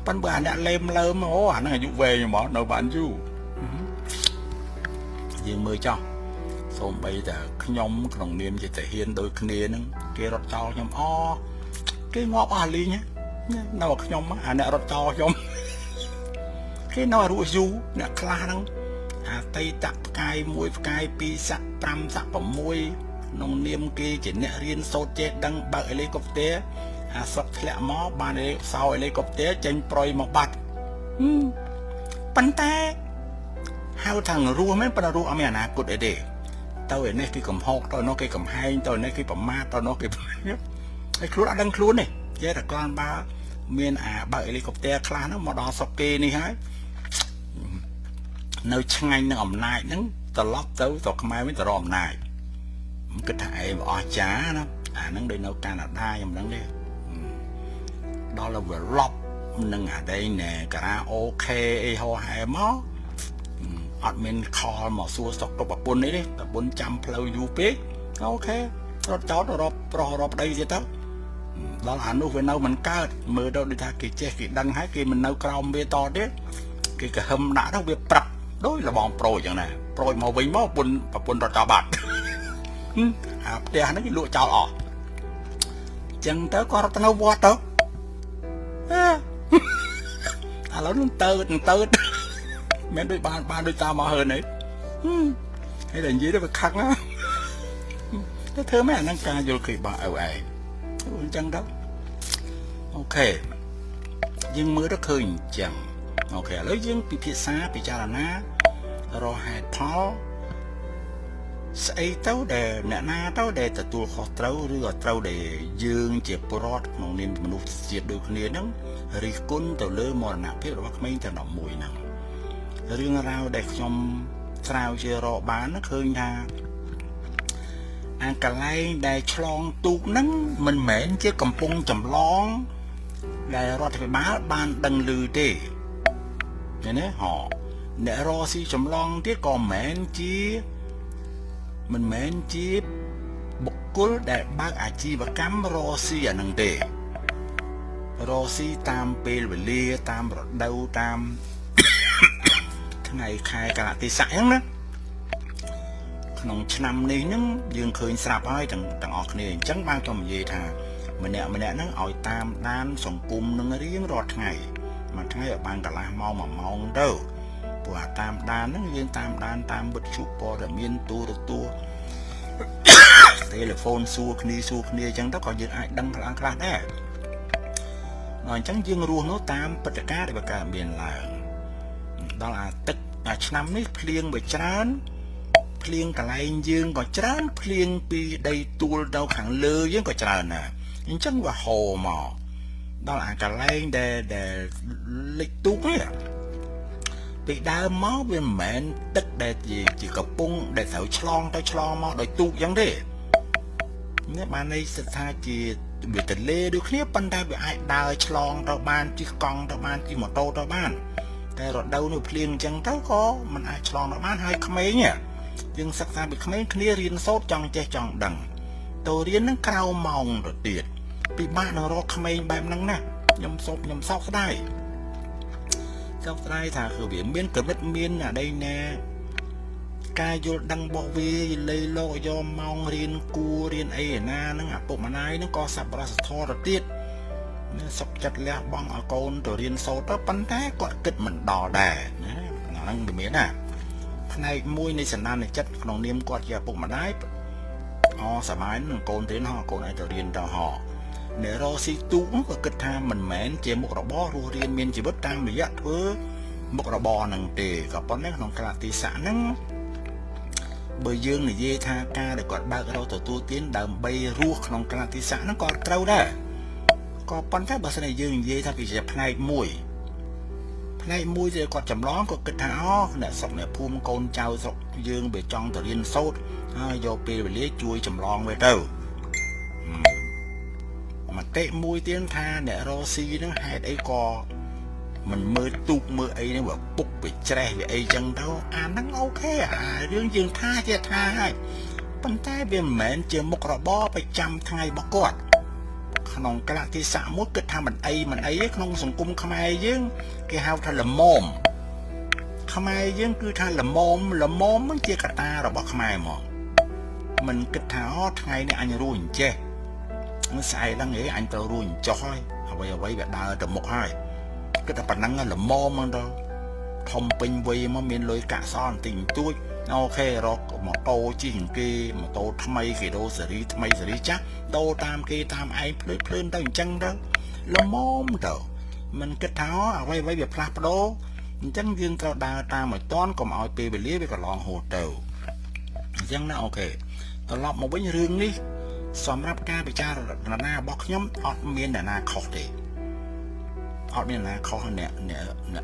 ប៉ុន្តែអ្នកលេមលើមអាហ្នឹងអាយុវែងហ្មងនៅបានយូរយើងមើលចោះសូម្បីតែខ្ញុំក្នុងនាមជាទាហានដូចគ្នាហ្នឹងគេរត់ចោលខ្ញុំគេងាប់អស់លីងនៅខ្ញុំអ្នករត់ចោលខ្ញុំគេនៅរស់យូរអ្នកខ្លះហ្នឹងអតីតផ្កាយ1ផ្កាយ2សាក់5សាក់6ក្នុងនាមគេជាអ្នករៀនសូត្រចេះដឹងបើកហេលីកុបទ័រស្រុកធ្លាក់មកបានសោហេលីកុបទ័រចេញប្រយមកបាត់ប៉ុន្តែហៅថារស់មែនប៉ុន្តែរស់អត់មានអនាគតអីទេទៅឯនេះគេកំហុកទៅនោះគេកំហែងទៅនេះគេប្រមាថទៅនោះគេហើយខ្លួនអត់ដឹងខ្លួនទេចេះតែគ្រាន់បើមានបើកហេលីកុបទ័រខ្លះហ្នឹងមកដល់ស្រុកគេនេះហើយនៅឆ្ងាញ់នឹងអំណាចហ្នឹងត្រឡប់ទៅស្រុកខ្មែរវិញទៅរកអំណាចមិនគិតថាឯងអស្ចារ្យណាអាហ្នឹងដូចនៅកាណាដាខ្ញុំហ្នឹងទេដល់ទៅវាឡប់នឹងអាដេញណែការ៉ាអូខេអីហោហែមកអត់មានខលមកសួរស្តុកទុកប្រពន្ធនេះទេប្រពន្ធចាំផ្លូវយូរពេកអូខេរត់ចោលរកប្រុសរកប្តីទៀតទៅដល់អានោះវានៅមិនកើតមើលទៅដូចថាគេចេះគេដឹងហើយគេមិននៅក្រោមវាតទៀតគេកហឹមដាក់ទៅវាប្រាប់ដូចលបងប្រូចចឹងណាប្រូចមកវិញមកប្រពន្ធរត់ចោលបាត់អាផ្ទះហ្នឹងគេលក់ចោលអស់ចឹងទៅគាត់រត់ទៅនៅវត្តទៅឥឡូវនឹងទៅមិនដូចបានដូចតាមមកហើនហើយតែនិយាយទៅវាខឹងណាទៅធ្វើមែនអាហ្នឹងការយល់ឃើញរបស់ឪឯងអញ្ចឹងទៅអូខេយើងមើលទៅឃើញអញ្ចឹងអូខេឥឡូវយើងពិភាក្សាពិចារណារកហេតុផលស្អីទៅដែលអ្នកណាទៅដែលទទួលខុសត្រូវឬក៏ត្រូវដែលយើងជាពលរដ្ឋក្នុងនាមមនុស្សជាតិដូចគ្នាហ្នឹង រិះគន់ទៅលើមរណភាពរបស់ក្មេងទាំង11ហ្នឹងរឿងរ៉ាវដែលខ្ញុំស្រាវជ្រាវរកបានឃើញថាកន្លែងដែលឆ្លងទូកហ្នឹងមិនមែនជាកំពុងចម្លងដែលរដ្ឋាភិបាលបានដឹងឮទេឃើញទេអ្នករស៊ីចម្លងទៀតក៏មិនមែនជាបុគ្គលដែលបើកអាជីវកម្មរស៊ីអានឹងទេរស៊ីតាមពេលវេលាតាមរដូវតាមថ្ងៃខែកលៈទេសៈហ្នឹងណាក្នុងឆ្នាំនេះហ្នឹងយើងឃើញស្រាប់ហើយទាំងអស់គ្នាអញ្ចឹងបានខ្ញុំនិយាយថាម្នាក់ហ្នឹងឲ្យតាមដានសង្គមនឹងរៀងរាល់ថ្ងៃមួយថ្ងៃឲ្យបានកន្លះម៉ោង1ម៉ោងទៅព្រោះតាមដានហ្នឹងយើងតាមដានតាមវិទ្យុព័ត៌មានទូរទស្សន៍ទូរហ្វូនសួរគ្នាអញ្ចឹងទៅក៏យើងអាចដឹងខ្លះដែរអញ្ចឹងយើងរស់នោះតាមព្រឹត្តិការណ៍ដែលកើតមានឡើងដល់អាឆ្នាំនេះភ្លៀងវាច្រើនភ្លៀងកន្លែងយើងក៏ច្រើនភ្លៀងពីដីទួលទៅខាងលើយើងក៏ច្រើនណាអញ្ចឹងវាហូរមកដល់អាកន្លែងដែលលិចទូកនេះពីដើមមកវាមិនមែនទឹកដែលជាកំពុងដែលត្រូវឆ្លងទៅឆ្លងមកដោយទូកអញ្ចឹងទេនេះបានន័យថាជាវាទលេដូចគ្នាប៉ុន្តែវាអាចដើរឆ្លងទៅបានជិះកង់ទៅបានជិះម៉ូតូទៅបានតែរដូវនេះភ្លៀងអញ្ចឹងទៅក៏មិនអាចឆ្លងទៅបានហើយក្មេងយើងសិក្សាពីក្មេងគ្នារៀនសូត្រចង់ចេះចង់ដឹងទៅរៀននឹងក្រៅម៉ោងទៅទៀតពិបាកនឹងរកក្មេងបែបហ្នឹងណាខ្ញុំសោកស្ដាយថាគឺវាមានកម្រិតមានអាដីណាការយល់ដឹងរបស់វាលេលោកយកម៉ោងរៀនគួររៀនអីណាហ្នឹងឪពុកម្ដាយហ្នឹងក៏សប្បុរសធម៌ទៅទៀតសុខចិត្តលះបង់ឲ្យកូនទៅរៀនសូត្រទៅប៉ុន្តែគាត់គិតមិនដល់ដែរណាហ្នឹងវាមានណាផ្នែកមួយនៃសន្តានចិត្តក្នុងនាមគាត់ជាឪពុកម្ដាយសម័យនឹងកូនរៀនកូនឲ្យទៅរៀនទៅអ្នករស៊ីទូកក៏គិតថាមិនមែនជាមុខរបររស់រៀនមានជីវិតតាមរយៈធ្វើមុខរបរហ្នឹងទេក៏ប៉ុន្តែក្នុងកាលៈទេសៈហ្នឹងបើយើងនិយាយថាការដែលគាត់បើករកទទួលទានដើម្បីរស់ក្នុងកាលៈទេសៈហ្នឹងក៏ត្រូវដែរក៏ប៉ុន្តែបើសិនជាយើងនិយាយថាពីផ្នែកមួយដែលគាត់ចម្លងក៏គិតថាអ្នកស្រុកអ្នកភូមិកូនចៅស្រុកយើងវាចង់ទៅរៀនសូត្រហើយយកពេលវេលាជួយចម្លងវាទៅមតិមួយទៀតថាអ្នករស៊ីហ្នឹងហេតុអីក៏មិនមើលទូកមើលអីហ្នឹងវាពុកវាច្រេះវាអីចឹងទៅអាហ្នឹងអូខេរឿងយើងថាជាថាហើយប៉ុន្តែវាមិនមែនជាមុខរបរប្រចាំថ្ងៃរបស់គាត់ក្នុងកាលៈទេសៈមួយគិតថាមិនអីក្នុងសង្គមខ្មែរយើងគេហៅថាល្មមខ្មែរយើងគឺថាល្មមហ្នឹងជាកត្តារបស់ខ្មែរហ្មងមិនគិតថាថ្ងៃនេះអញរស់អញ្ចេះស្អែកឡើងអញត្រូវរស់អញ្ចោះហើយអ្វីវាដើរទៅមុខហើយគិតតែប៉ុណ្ណឹងល្មមហ្នឹងទៅធំពេញវ័យមកមានលុយកាក់សល់បន្តិចបន្តួចអូខេរកម៉ូតូជិះគេម៉ូតូថ្មីគេដូរស៊េរីថ្មីស៊េរីចាស់ដូរតាមគេតាមឯងភ្លើនទៅអញ្ចឹងទៅល្មមទៅមិនគិតថាអ្វីវាផ្លាស់ប្ដូរអញ្ចឹងយើងត្រូវដើរតាមឲ្យតាន់កុំឲ្យពេលវេលាវាកន្លងហួសទៅអញ្ចឹងណាអូខេត្រឡប់មកវិញរឿងនេះសម្រាប់ការពិចារណារបស់ខ្ញុំអត់មានអ្នកណាខុសទេអត់មានអ្នកណាខុសអ្នក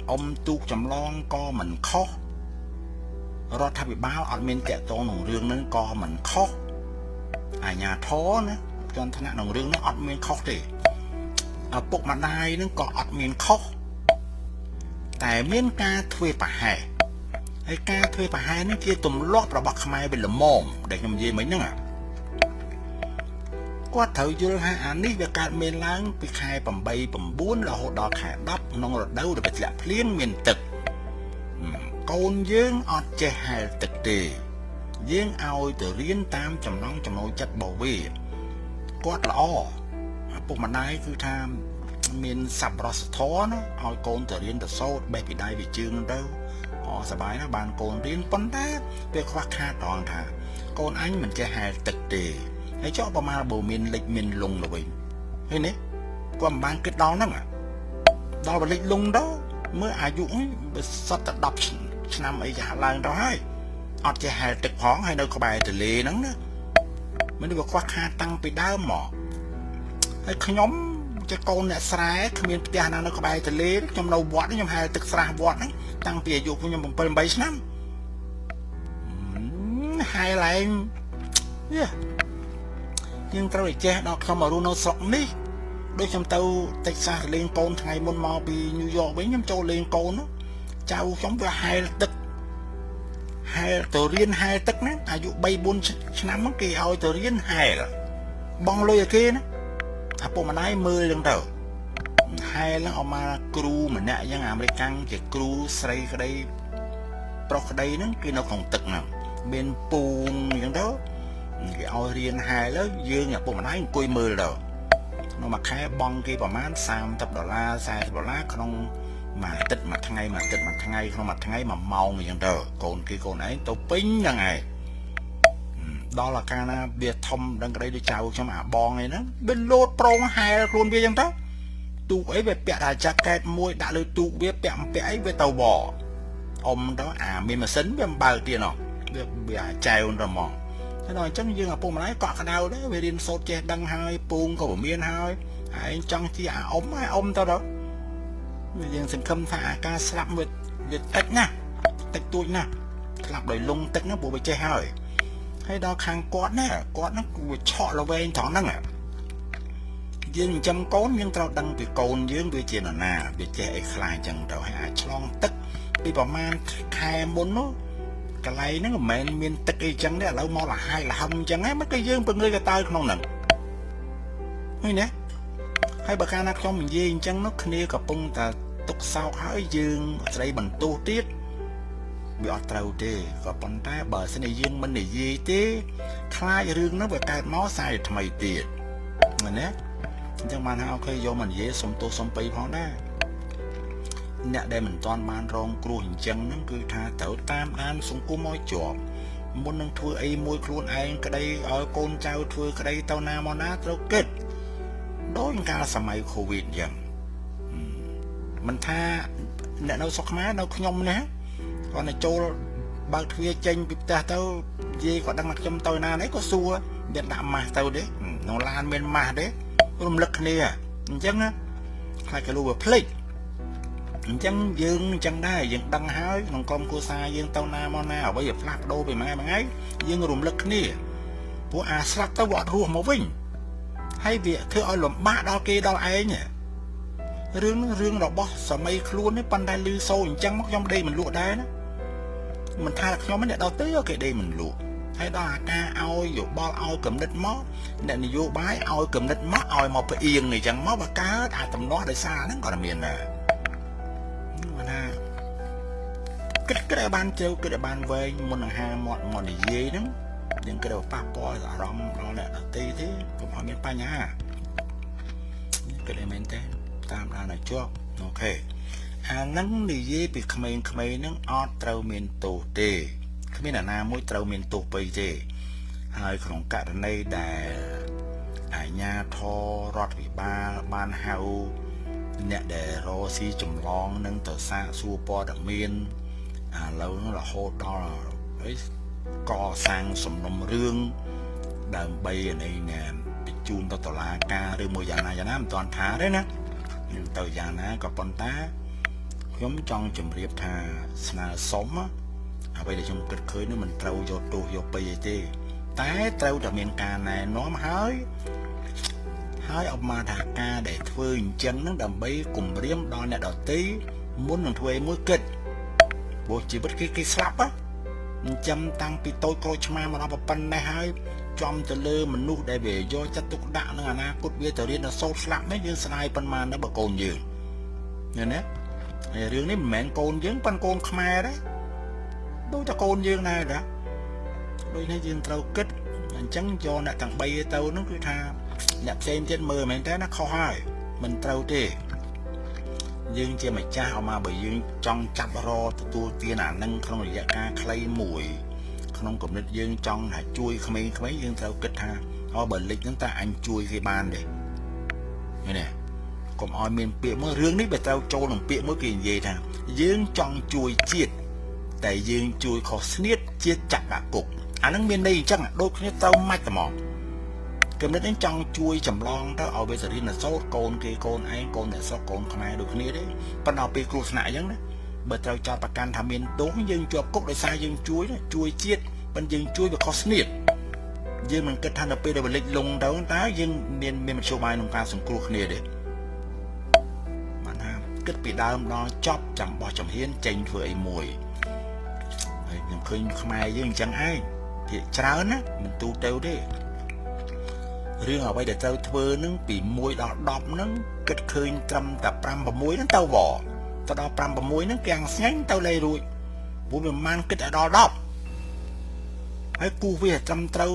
អ៊ំទូកចម្លងក៏មិនខុសរដ្ឋាភិបាលអត់មានតាក់ទងក្នុងរឿងហ្នឹងក៏មិនខុសអាជ្ញាធរណាជាន់ថ្នាក់ក្នុងរឿងហ្នឹងអត់មានខុសទេឪពុកម្ដាយហ្នឹងក៏អត់មានខុសតែមានការធ្វើប្រហែសហើយការធ្វើប្រហែសនេះជាទម្លាប់របស់ខ្មែរវាល្មមដែលខ្ញុំនិយាយមិញហ្នឹងគាត់ត្រូវយល់ថាអានេះវាកើតមានឡើងពីខែ8 9រហូតដល់ខែ10ក្នុងរដូវដែលធ្លាក់ភ្លៀងមានទឹកកូនយើងអត់ចេះហែលទឹកទេយើងឲ្យទៅរៀនតាមចំណង់ចំណូលចិត្តរបស់វាគាត់ល្អឪពុកម្ដាយគឺថាមានសប្បុរសធម៌ណាឲ្យកូនទៅរៀនទៅសូត្របេះពីដៃពីជើងទៅសប្បាយណាស់បានកូនរៀនប៉ុន្តែវាខ្វះខាតត្រង់ថាកូនអញមិនចេះហែលទឹកទេហើយចុះប្រមាណបើមានលិចមានលងទៅវិញឃើញទេគាត់មិនបានគិតដល់ហ្នឹងដល់បលិចលងទៅមើលអាយុវាសតតែ10ឆ្នាំអីចាស់ឡើងទៅហើយអត់ចេះហែលទឹកផងហើយនៅក្បែរទន្លេហ្នឹងណាមិនវាខ្វះខាតតាំងពីដើមមកហើយខ្ញុំ cho con nè sái không biết nhà nào nó có bài từ lê trong đầu vót trong haiទឹកsài vót đấy tăng tiền dục trong bằng phần bảy năm hai lại nhưng tao để che đó không mà nó sọng đi đôi trong tàu Texas lên con ngày môn mò bị New York với nhóm châu lên con nó trao chống với hai tức hai tờ riêng hai tức nó à dụ bay 4 năm cái ao tờ riêng hai là bong lôi ở kia nó à bộ mà nói 10 lần đầu hai là ông mà crew mà nãy dân American chỉ crew xây cái đây pro cái đây nó kia nó còn tức nào bên buồn như đó cái ao riêng hai đó dương nhà bộ mà nói coi 10 đầu nó mà khai bong kia bảo mát $30 $60 không mà tích mặt thằng ngày không mặt thằng ngày mà màu người dân đó còn kia còn ấy tôi pính như ngày đó là cái biệt thông đang cái đây đi chào cho mà bong này nó bên lô pro hai luôn bia dân đó tụ ấy về bẹt là jacket môi đã lời tụ biết bẹt ấy về tàu bò ông đó mình mà sấn với bao tiền nào bị treo rồi mò thế rồi chắc như là bông mà nói cọ cái nào đấy về điên sốt che đăng hai buông có miên hai anh trong chi ông tao đó bây giờ xin khâm thả ca slap việt tách nha tách tôi nha làm đời lung tách nó bộ bị che hơi hay đó khang quát nó chọ là về anh thằng năng à dương chăm cón nhưng tao đăng bị cồn dương bị chuyện là nà bị che khai chẳng đâu hay chlong tức bị bỏ man khai muốn nó cái này nó mền miền tây cái chẳng đấy là lâu mò là hai là hồng chẳng ấy mấy cái dương bằng người cái tay không nặng hay nè hay bà ca trong mình gì chẳng nó kia cả bông ta tục sao hỏi dương đây bằng tu tiết bị ọt trâu đi có bọn ta bờ xe này dương mình để gì thế khai rương nó về cái nó sai thay mày tiền mà nè chẳng mà nào khi vô mình dễ sống tu sống pi phong đó nè đây mình toàn ban rong cua hình chân nó cứ tha tẩu tam an xuống cua môi chuột muốn nâng thua ấy môi luôn anh cái đây ở con trao thua cái đây tao nam món tao kết đối với cả sớm mai covid dần mình tha nè đâu sọc má đâu nhom nè còn là châu bao thuê tranh bị ta tao gì còn đang mặc trong tôi na đấy có xua Việt Nam mà tao đấy nó lan bên mà đấy rung lực nè chẳng á hai cái lùa plate chẳng dương chẳng đây dương đăng hái còn con cô xa dương tao na mò nào bây giờ flat đô về mai mà ấy dương rung lực nè của slap tao gọt ruộng máu vinh hay việc thưa ơi lộn ba đó kia đó ai nhỉ rương đó boss sợ mây luôn đấy pan đai lư sâu chẳng móc trong đây mình lụa đá đó mình tha cho mấy đợt đầu tới ở cái đây mình lụa hay đó là ca ao dù bao ao cầm đất mó để này vô bái ao cầm đất mó ao một cái yên này chẳng mó và cá tầm nó để xa nó còn là miền nè cái đại ban treo cái đại ban về muốn là hai món để dễ lắm những cái đầu pa po giả rong đó là tê thế cũng hỏi miền pa nhá cái này mình tên tam ra này chưa ok nắng đi dễ bị khmer nắng ọt trâu miền tổ tê không biết là na mỗi trâu miền tổ bây giờ haiของcả này đài nhà thò rót bị ban hao nè để rô si chủng long nâng tờ xa xua po đặc miên lâu nó là hô đó là co sang sầm nồng rương đàn bay ở đây nè bị chun tao la ca rương mùa già nam toàn thả đấy nè nhưng tờ già ná có con tá nhóm trong chùm riệp thà là sống á bây giờ trong kịch khơi nó mình trâu vô tu vô bây giờ tái trâu ở miền cà này nó mà hái ông mà thả ca để thuê chân nó đầm bay cùng riêng đo này đầu tí muốn làm thuê mới kịch bộ chỉ bất cái slap á chăm tăng pi tôi coi chma mà nó vào pan này hai trong từ lơ mình nuôi để về do chất tục đạn nó là cốt bia từ điên là sâu slap mấy như sai pan mà nó bật cồn nhiều nghe nè riêng này mẹ cồn dưỡng pan cồn khmer đấy đôi cho cồn dương này đã đôi này dương trâu kết trắng cho nè thằng bay tàu nó cứ tha nhập xem trên mưa mình thấy nó khó hai mình trâu đi dương chia mày cha mà bởi dương trong chặt ro tu tiên nâng không được ca clay mùi không cũng được dương trong là chui không mấy dương trâu kết ha họ bởi lịch chúng ta anh chui khi ban để như nè còn oi miền biển mới rương đấy bị trâu trâu đồng biển mới kỳ gì thằng dương trong chui chiết tại dương chui khó sniết chiết chặt cả cục nó miền đây chắc là đôi khi tao mạch tầm mỏ គំនិតនេះចង់ជួយចម្លងទៅឲ្យវាសេរីនៅសូត្រកូនគេកូនឯងកូនអ្នកស្រុកកូនខ្មែរដូចគ្នាទេប៉ុន្តែពេលគ្រោះថ្នាក់អញ្ចឹងណាបើត្រូវចោទប្រកាន់ថាមានទោសយើងជាប់គុកដោយសារយើងជួយជាតិប៉ុន្តែយើងជួយវាខុសស្នៀតយើងមិនគិតថានៅពេលដែលវាលិចលង់ទៅតើយើងមានមធ្យោបាយក្នុងការសង្គ្រោះគ្នាទេបានថាគិតពីដើមដល់ចប់ចាំបោះចំហៀនចេញធ្វើអីមួយហើយខ្ញុំឃើញខ្មែរយើងអញ្ចឹងឯងភាគច្រើនណាមិនទូទៅទេរឿងអ្វីដែលត្រូវធ្វើនឹងពី1ដល់10ហ្នឹងគិតឃើញត្រឹមតែ5 6ហ្នឹងទៅវទៅដល់5 6ហ្នឹងគាំងស្ងាញ់ទៅលេរួចព្រោះវាមិនបានគិតដល់10ហើយគូវាត្រឹមត្រូវ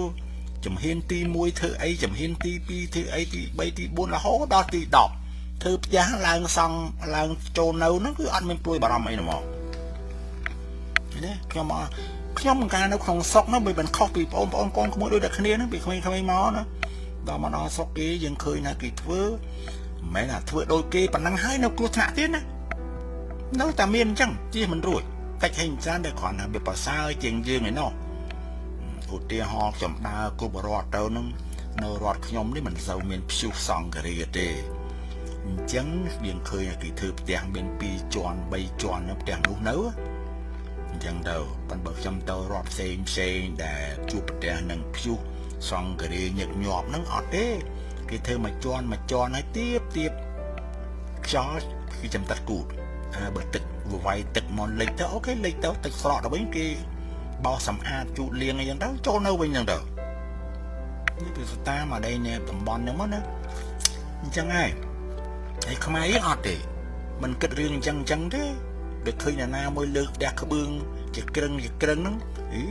ចំហៀនទី1ធ្វើអីចំហៀនទី2ធ្វើអីទី3ទី4រហូតដល់ទី10ធ្វើផ្ទះឡើងសង់ឡើងចូលនៅហ្នឹងគឺអត់មានព្រួយបារម្ភអីហ្មងណាខ្ញុំកាលនៅក្នុងស្រុកហ្នឹងមិនបានខុសពីបងប្អូនកូនក្មួយដូចតែគ្នាហ្នឹងពីក្មេងៗមកណាដល់មកដល់ស្រុកគេយើងឃើញថាគេធ្វើមិនមែនថាធ្វើដូចគេប៉ុណ្ណឹងហើយនៅគ្រោះថ្នាក់ទៀតណានៅតែមានអញ្ចឹងជិះមិនរួចតិចហេងច្រើនតែគ្រាន់តែវាប្រសើរជាងយើងឯណោះឧទាហរណ៍ខ្ញុំដើរគ្រប់រដ្ឋទៅនឹងនៅរដ្ឋខ្ញុំនេះមិនសូវមានព្យុះសង្ឃរាទេអញ្ចឹងយើងឃើញគេធ្វើផ្ទះមាន2ជាន់3ជាន់នៅផ្ទះនោះនៅអញ្ចឹងទៅប៉ុន្តែបើខ្ញុំទៅរដ្ឋផ្សេងដែលជួបផ្ទះនឹងព្យុះសង្ឃរាញឹកញាប់ហ្នឹងអត់ទេគេធ្វើមួយជាន់ហើយទៀបខ្យល់គឺចំតាត់គូតបើទឹកវាយទឹកមកលិចទៅអូខេលិចទៅទឹកស្រកទៅវិញគេបោសសម្អាតជូតលាងអីចឹងទៅចូលនៅវិញចឹងទៅនេះគឺស្តាមកđâyនេះតំបន់ហ្នឹងមកណាអញ្ចឹងហើយខ្មែរយើងអត់ទេមិនគិតរឿងអញ្ចឹងទេដូចឃើញអ្នកណាមួយលើកផ្ទះក្បឿងជាក្រឹងហ្នឹងអី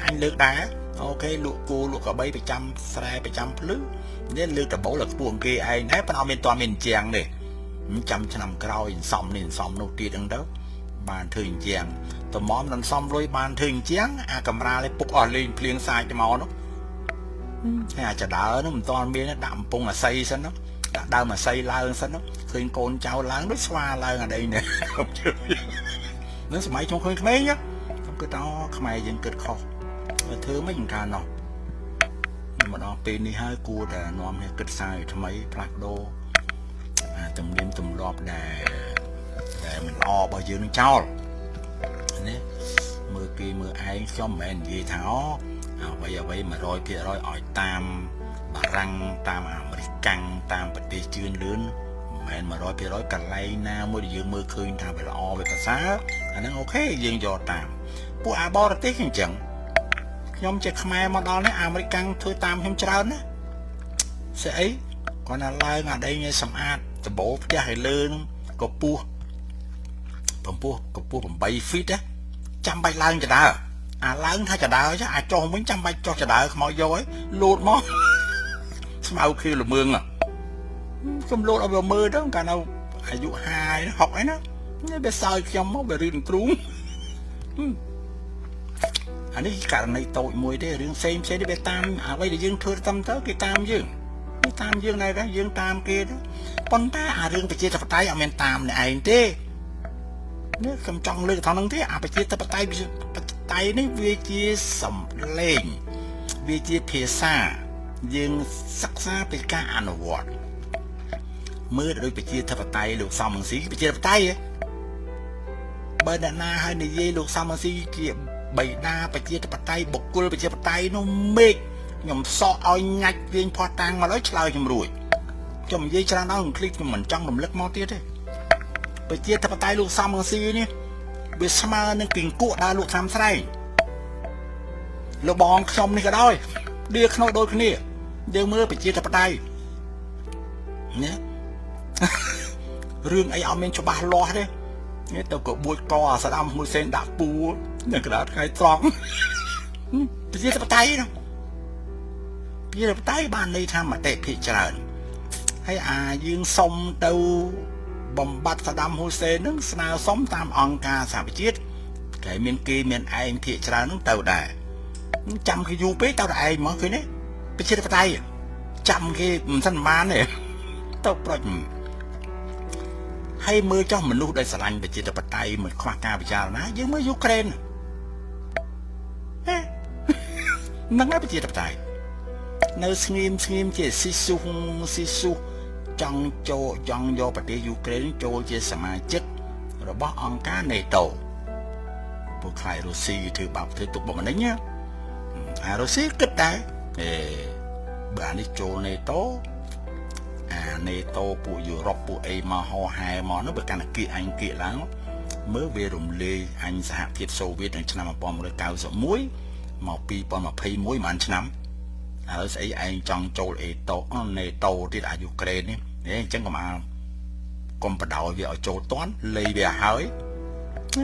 អញលើកដែរអូខេលក់គោលក់ក្របីប្រចាំស្រែប្រចាំភ្លឺនេះលើកដបូលឲ្យខ្ពស់គេឯងដែរប៉ុន្តែអត់មានជាងទេចាំឆ្នាំក្រោយសំនេះសំនោះទៀតហ្នឹងទៅបានធ្វើអញ្ចឹងតម្រាំនឹងសំលុយបានធ្វើអញ្ចឹងអាកំរាលឲ្យពុកអស់លេងភ្លៀងសាយទៅមកនោះហើយអាចដើរនោះមិនទាន់មានដាក់កំពង់អាស័យសិននោះដាក់ដើមអាស័យឡើងសិននោះឃើញកូនចៅឡើងដូចស្វាឡើងអានេះនឹងសម័យខ្ញុំឃើញក្មេងខ្ញុំគិតថាខ្មែរយើងគិតខុសធ្វើមិនកាលនោះមកដល់ពេលនេះហើយគួរតែនាំគ្នាគិតសាយថ្មីផ្លាស់ប្ដូរទំនៀមទម្លាប់ដែលមិនល្អរបស់យើងនឹងចោលនេះមើលគេមើលឯងខ្ញុំមិនមែននិយាយថាអ្វី100%ឲ្យតាមបារាំងតាមអាមេរិកតាមប្រទេសជឿនលឿនមិនមែន100%កន្លែងណាមួយដែលយើងមើលឃើញថាវាល្អវាប្រសើរអាហ្នឹងអូខេយើងយកតាមពួកអាបរទេសអញ្ចឹងខ្ញុំជាខ្មែរមកដល់នេះអាមេរិកធ្វើតាមខ្ញុំច្រើនណាស្អីគាត់ណាឡើងអាដីឲ្យសម្អាតដបូលផ្ទះឲ្យលើនឹងកម្ពស់8 feet ណាចាំបាច់ឡើងចដើអាឡើងថាចដើចាអាចចុះវិញចាំបាច់ចុះចដើខ្មោចយកឲ្យលោតមកស្មៅខៀវល្មឿងខ្ញុំលោតឲ្យវាមើលទៅកាលនៅអាយុ50 60អីណានេះវាសើចខ្ញុំមកវារៀនគ្រូអានេះករណីតូចមួយទេរឿងផ្សេងនេះវាតាមអ្វីដែលយើងធ្វើតាមទៅគេតាមយើងដែរយើងតាមគេទៅប៉ុន្តែអារឿងប្រជាធិបតេយ្យអត់មានតាមអ្នកឯងទេនេះខ្ញុំចង់លើកថាហ្នឹងទេអាប្រជាធិបតេយ្យនេះវាជាសំឡេងវាជាភាសាយើងសិក្សាពីការអនុវត្តមើលដូចប្រជាធិបតេយ្យលោកសំរងស៊ីប្រជាធិបតេយ្យបើអ្នកណាឲ្យនិយាយលោកសំរងស៊ីជាបិតាប្រជាធិបតេយ្យបុគ្គលប្រជាធិបតេយ្យនោះមេឃខ្ញុំសក់ឲ្យញាច់វិញផោះតាំងមកហើយឆ្លើយខ្ញុំរួចខ្ញុំនិយាយច្រើនដល់ខ្ញុំคลิกខ្ញុំមិនចង់រំលឹកមកទៀតទេប្រជាធិបតេយ្យលោកសំរងស៊ីនេះវាស្មើនឹងគង្គក់ដើរលក់តាមស្រែងលោកបងខ្ញុំនេះក៏ដោយដៀខ្នោដូចគ្នាយើងមើលប្រជាធិបតេយ្យណារឿងអីអត់មានច្បាស់លាស់ទេនេះទៅក៏បួចកអាសាដាមហ៊ុនសែនដាក់ពូនៅក្តារថ្ងៃត្រង់ប្រជាធិបតេយ្យនោះប្រជាធិបតេយ្យបានន័យថាមតិភាគច្រើនហើយយើងសុំទៅបំបត្តិសាដាមហ៊ុនសែននឹងស្នើសុំតាមអង្គការសហប្រជាជាតិគេមានឯងភាគច្រើននឹងទៅដែរចាំគេយូរពេកទៅតែឯងមកឃើញទេប្រជាធិបតេយ្យចាំគេមិនសិនបានទេទៅប្រុចហើយមើលចោះមនុស្សដែលស្រឡាញ់ប្រជាធិបតេយ្យមិនខ្វះការពិចារណាយើងមើលយូក្រែនហ្នឹងហើយប្រជាធិបតេយ្យ នៅស្ងៀមជាស៊ីស៊ូចង់យកប្រទេសយូក្រែនចូលជាសមាជិករបស់អង្គការ NATO ពួកខ្លាយរុស្ស៊ីធ្វើបាបធ្វើទុកបុកម្នេញណារុស្ស៊ីគិតដែរបើនេះចូល NATO NATO ពួកយុរ៉ុបពួកអីមកហោហែមកនោះបើកាន់តែគៀកអញគៀកឡើងមើលវារំលាយអញសហភាពសូវៀតនៅឆ្នាំ1991មក2021ប៉ុន្មានឆ្នាំហើយស្អីឯងចង់ចូលNATO ទៀតអាយុក្រែននេះអញ្ចឹងកុំបដោយវាឲ្យចូលតន់លៃវាហើយ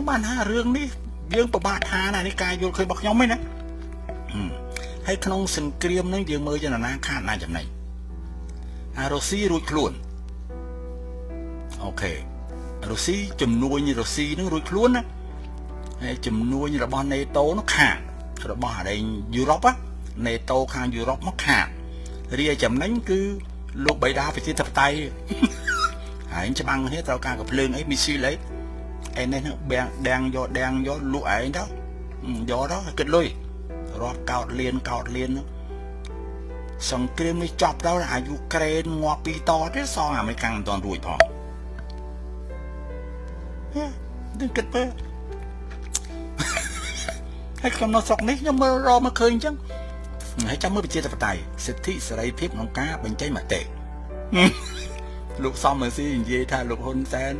បានថារឿងនេះយើងពិបាកថាណានេះការយល់ឃើញរបស់ខ្ញុំឯណាហើយក្នុងសង្គ្រាមហ្នឹងយើងមើលចលនាខាតណាចំណេញរុស្ស៊ីរួចខ្លួនអូខេរុស្ស៊ីជំនួយរុស្ស៊ីនឹងរួចខ្លួនណាហើយជំនួយរបស់ NATO នោះខាតរបស់អាយុរ៉ុប NATO ខាងយុរ៉ុបមកខាតរាយចំណេញគឺលោកបៃតាប្រជាធិបតេយ្យហើយច្បាំងគ្នាត្រូវការកំភ្លើងអីមីស៊ីលអីនេះដាំងយកលក់ឯងទៅយកទៅគិតលុយរាប់កោតលានសង្គ្រាមនេះចប់ទៅអាយុក្រែនងាប់ពីតទៀតសងអាមេរិកមិនទាន់រួចផងនឹងគិតទៅហើយក្នុងស្រុកនេះខ្ញុំមើលរមកឃើញអញ្ចឹងហើយចាំមើលប្រជាធិបតេយ្យសិទ្ធិសេរីភាពក្នុងការបញ្ចេញមតិលោកសំរងស៊ីនិយាយថាលោកហ៊ុនសែន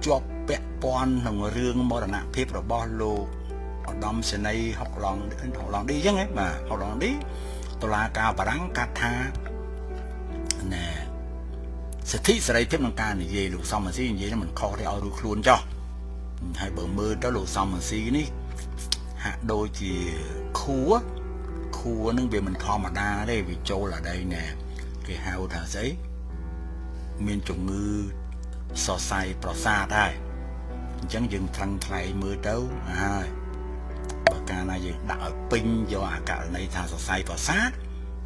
ជាប់ពាក់ព័ន្ធក្នុងរឿងមរណភាពរបស់លោកឧត្តមសេនីយ៍ហុកឡង់ឌីអញ្ចឹងហ៎បាទហុកឡង់ឌីតុលាការបារាំងកាត់ថាណែសិទ្ធិសេរីភាពក្នុងការនិយាយលោកសំរងស៊ីនិយាយមិនខុសទេឲ្យរួចខ្លួនចុះហើយបើមើលទៅលោកសំរងស៊ីនេះហាក់ដូចជាខួនឹងវាមិនធម្មតាទេវាចូលអាđâyណែគេហៅថាស្អីមានជំងឺសរសៃប្រសាទហើយអញ្ចឹងយើងថ្លឹងថ្លែងមើលទៅហើយបើកាលណាយើងដាក់ឲ្យពេញយកអាករណីថាសរសៃប្រសាទ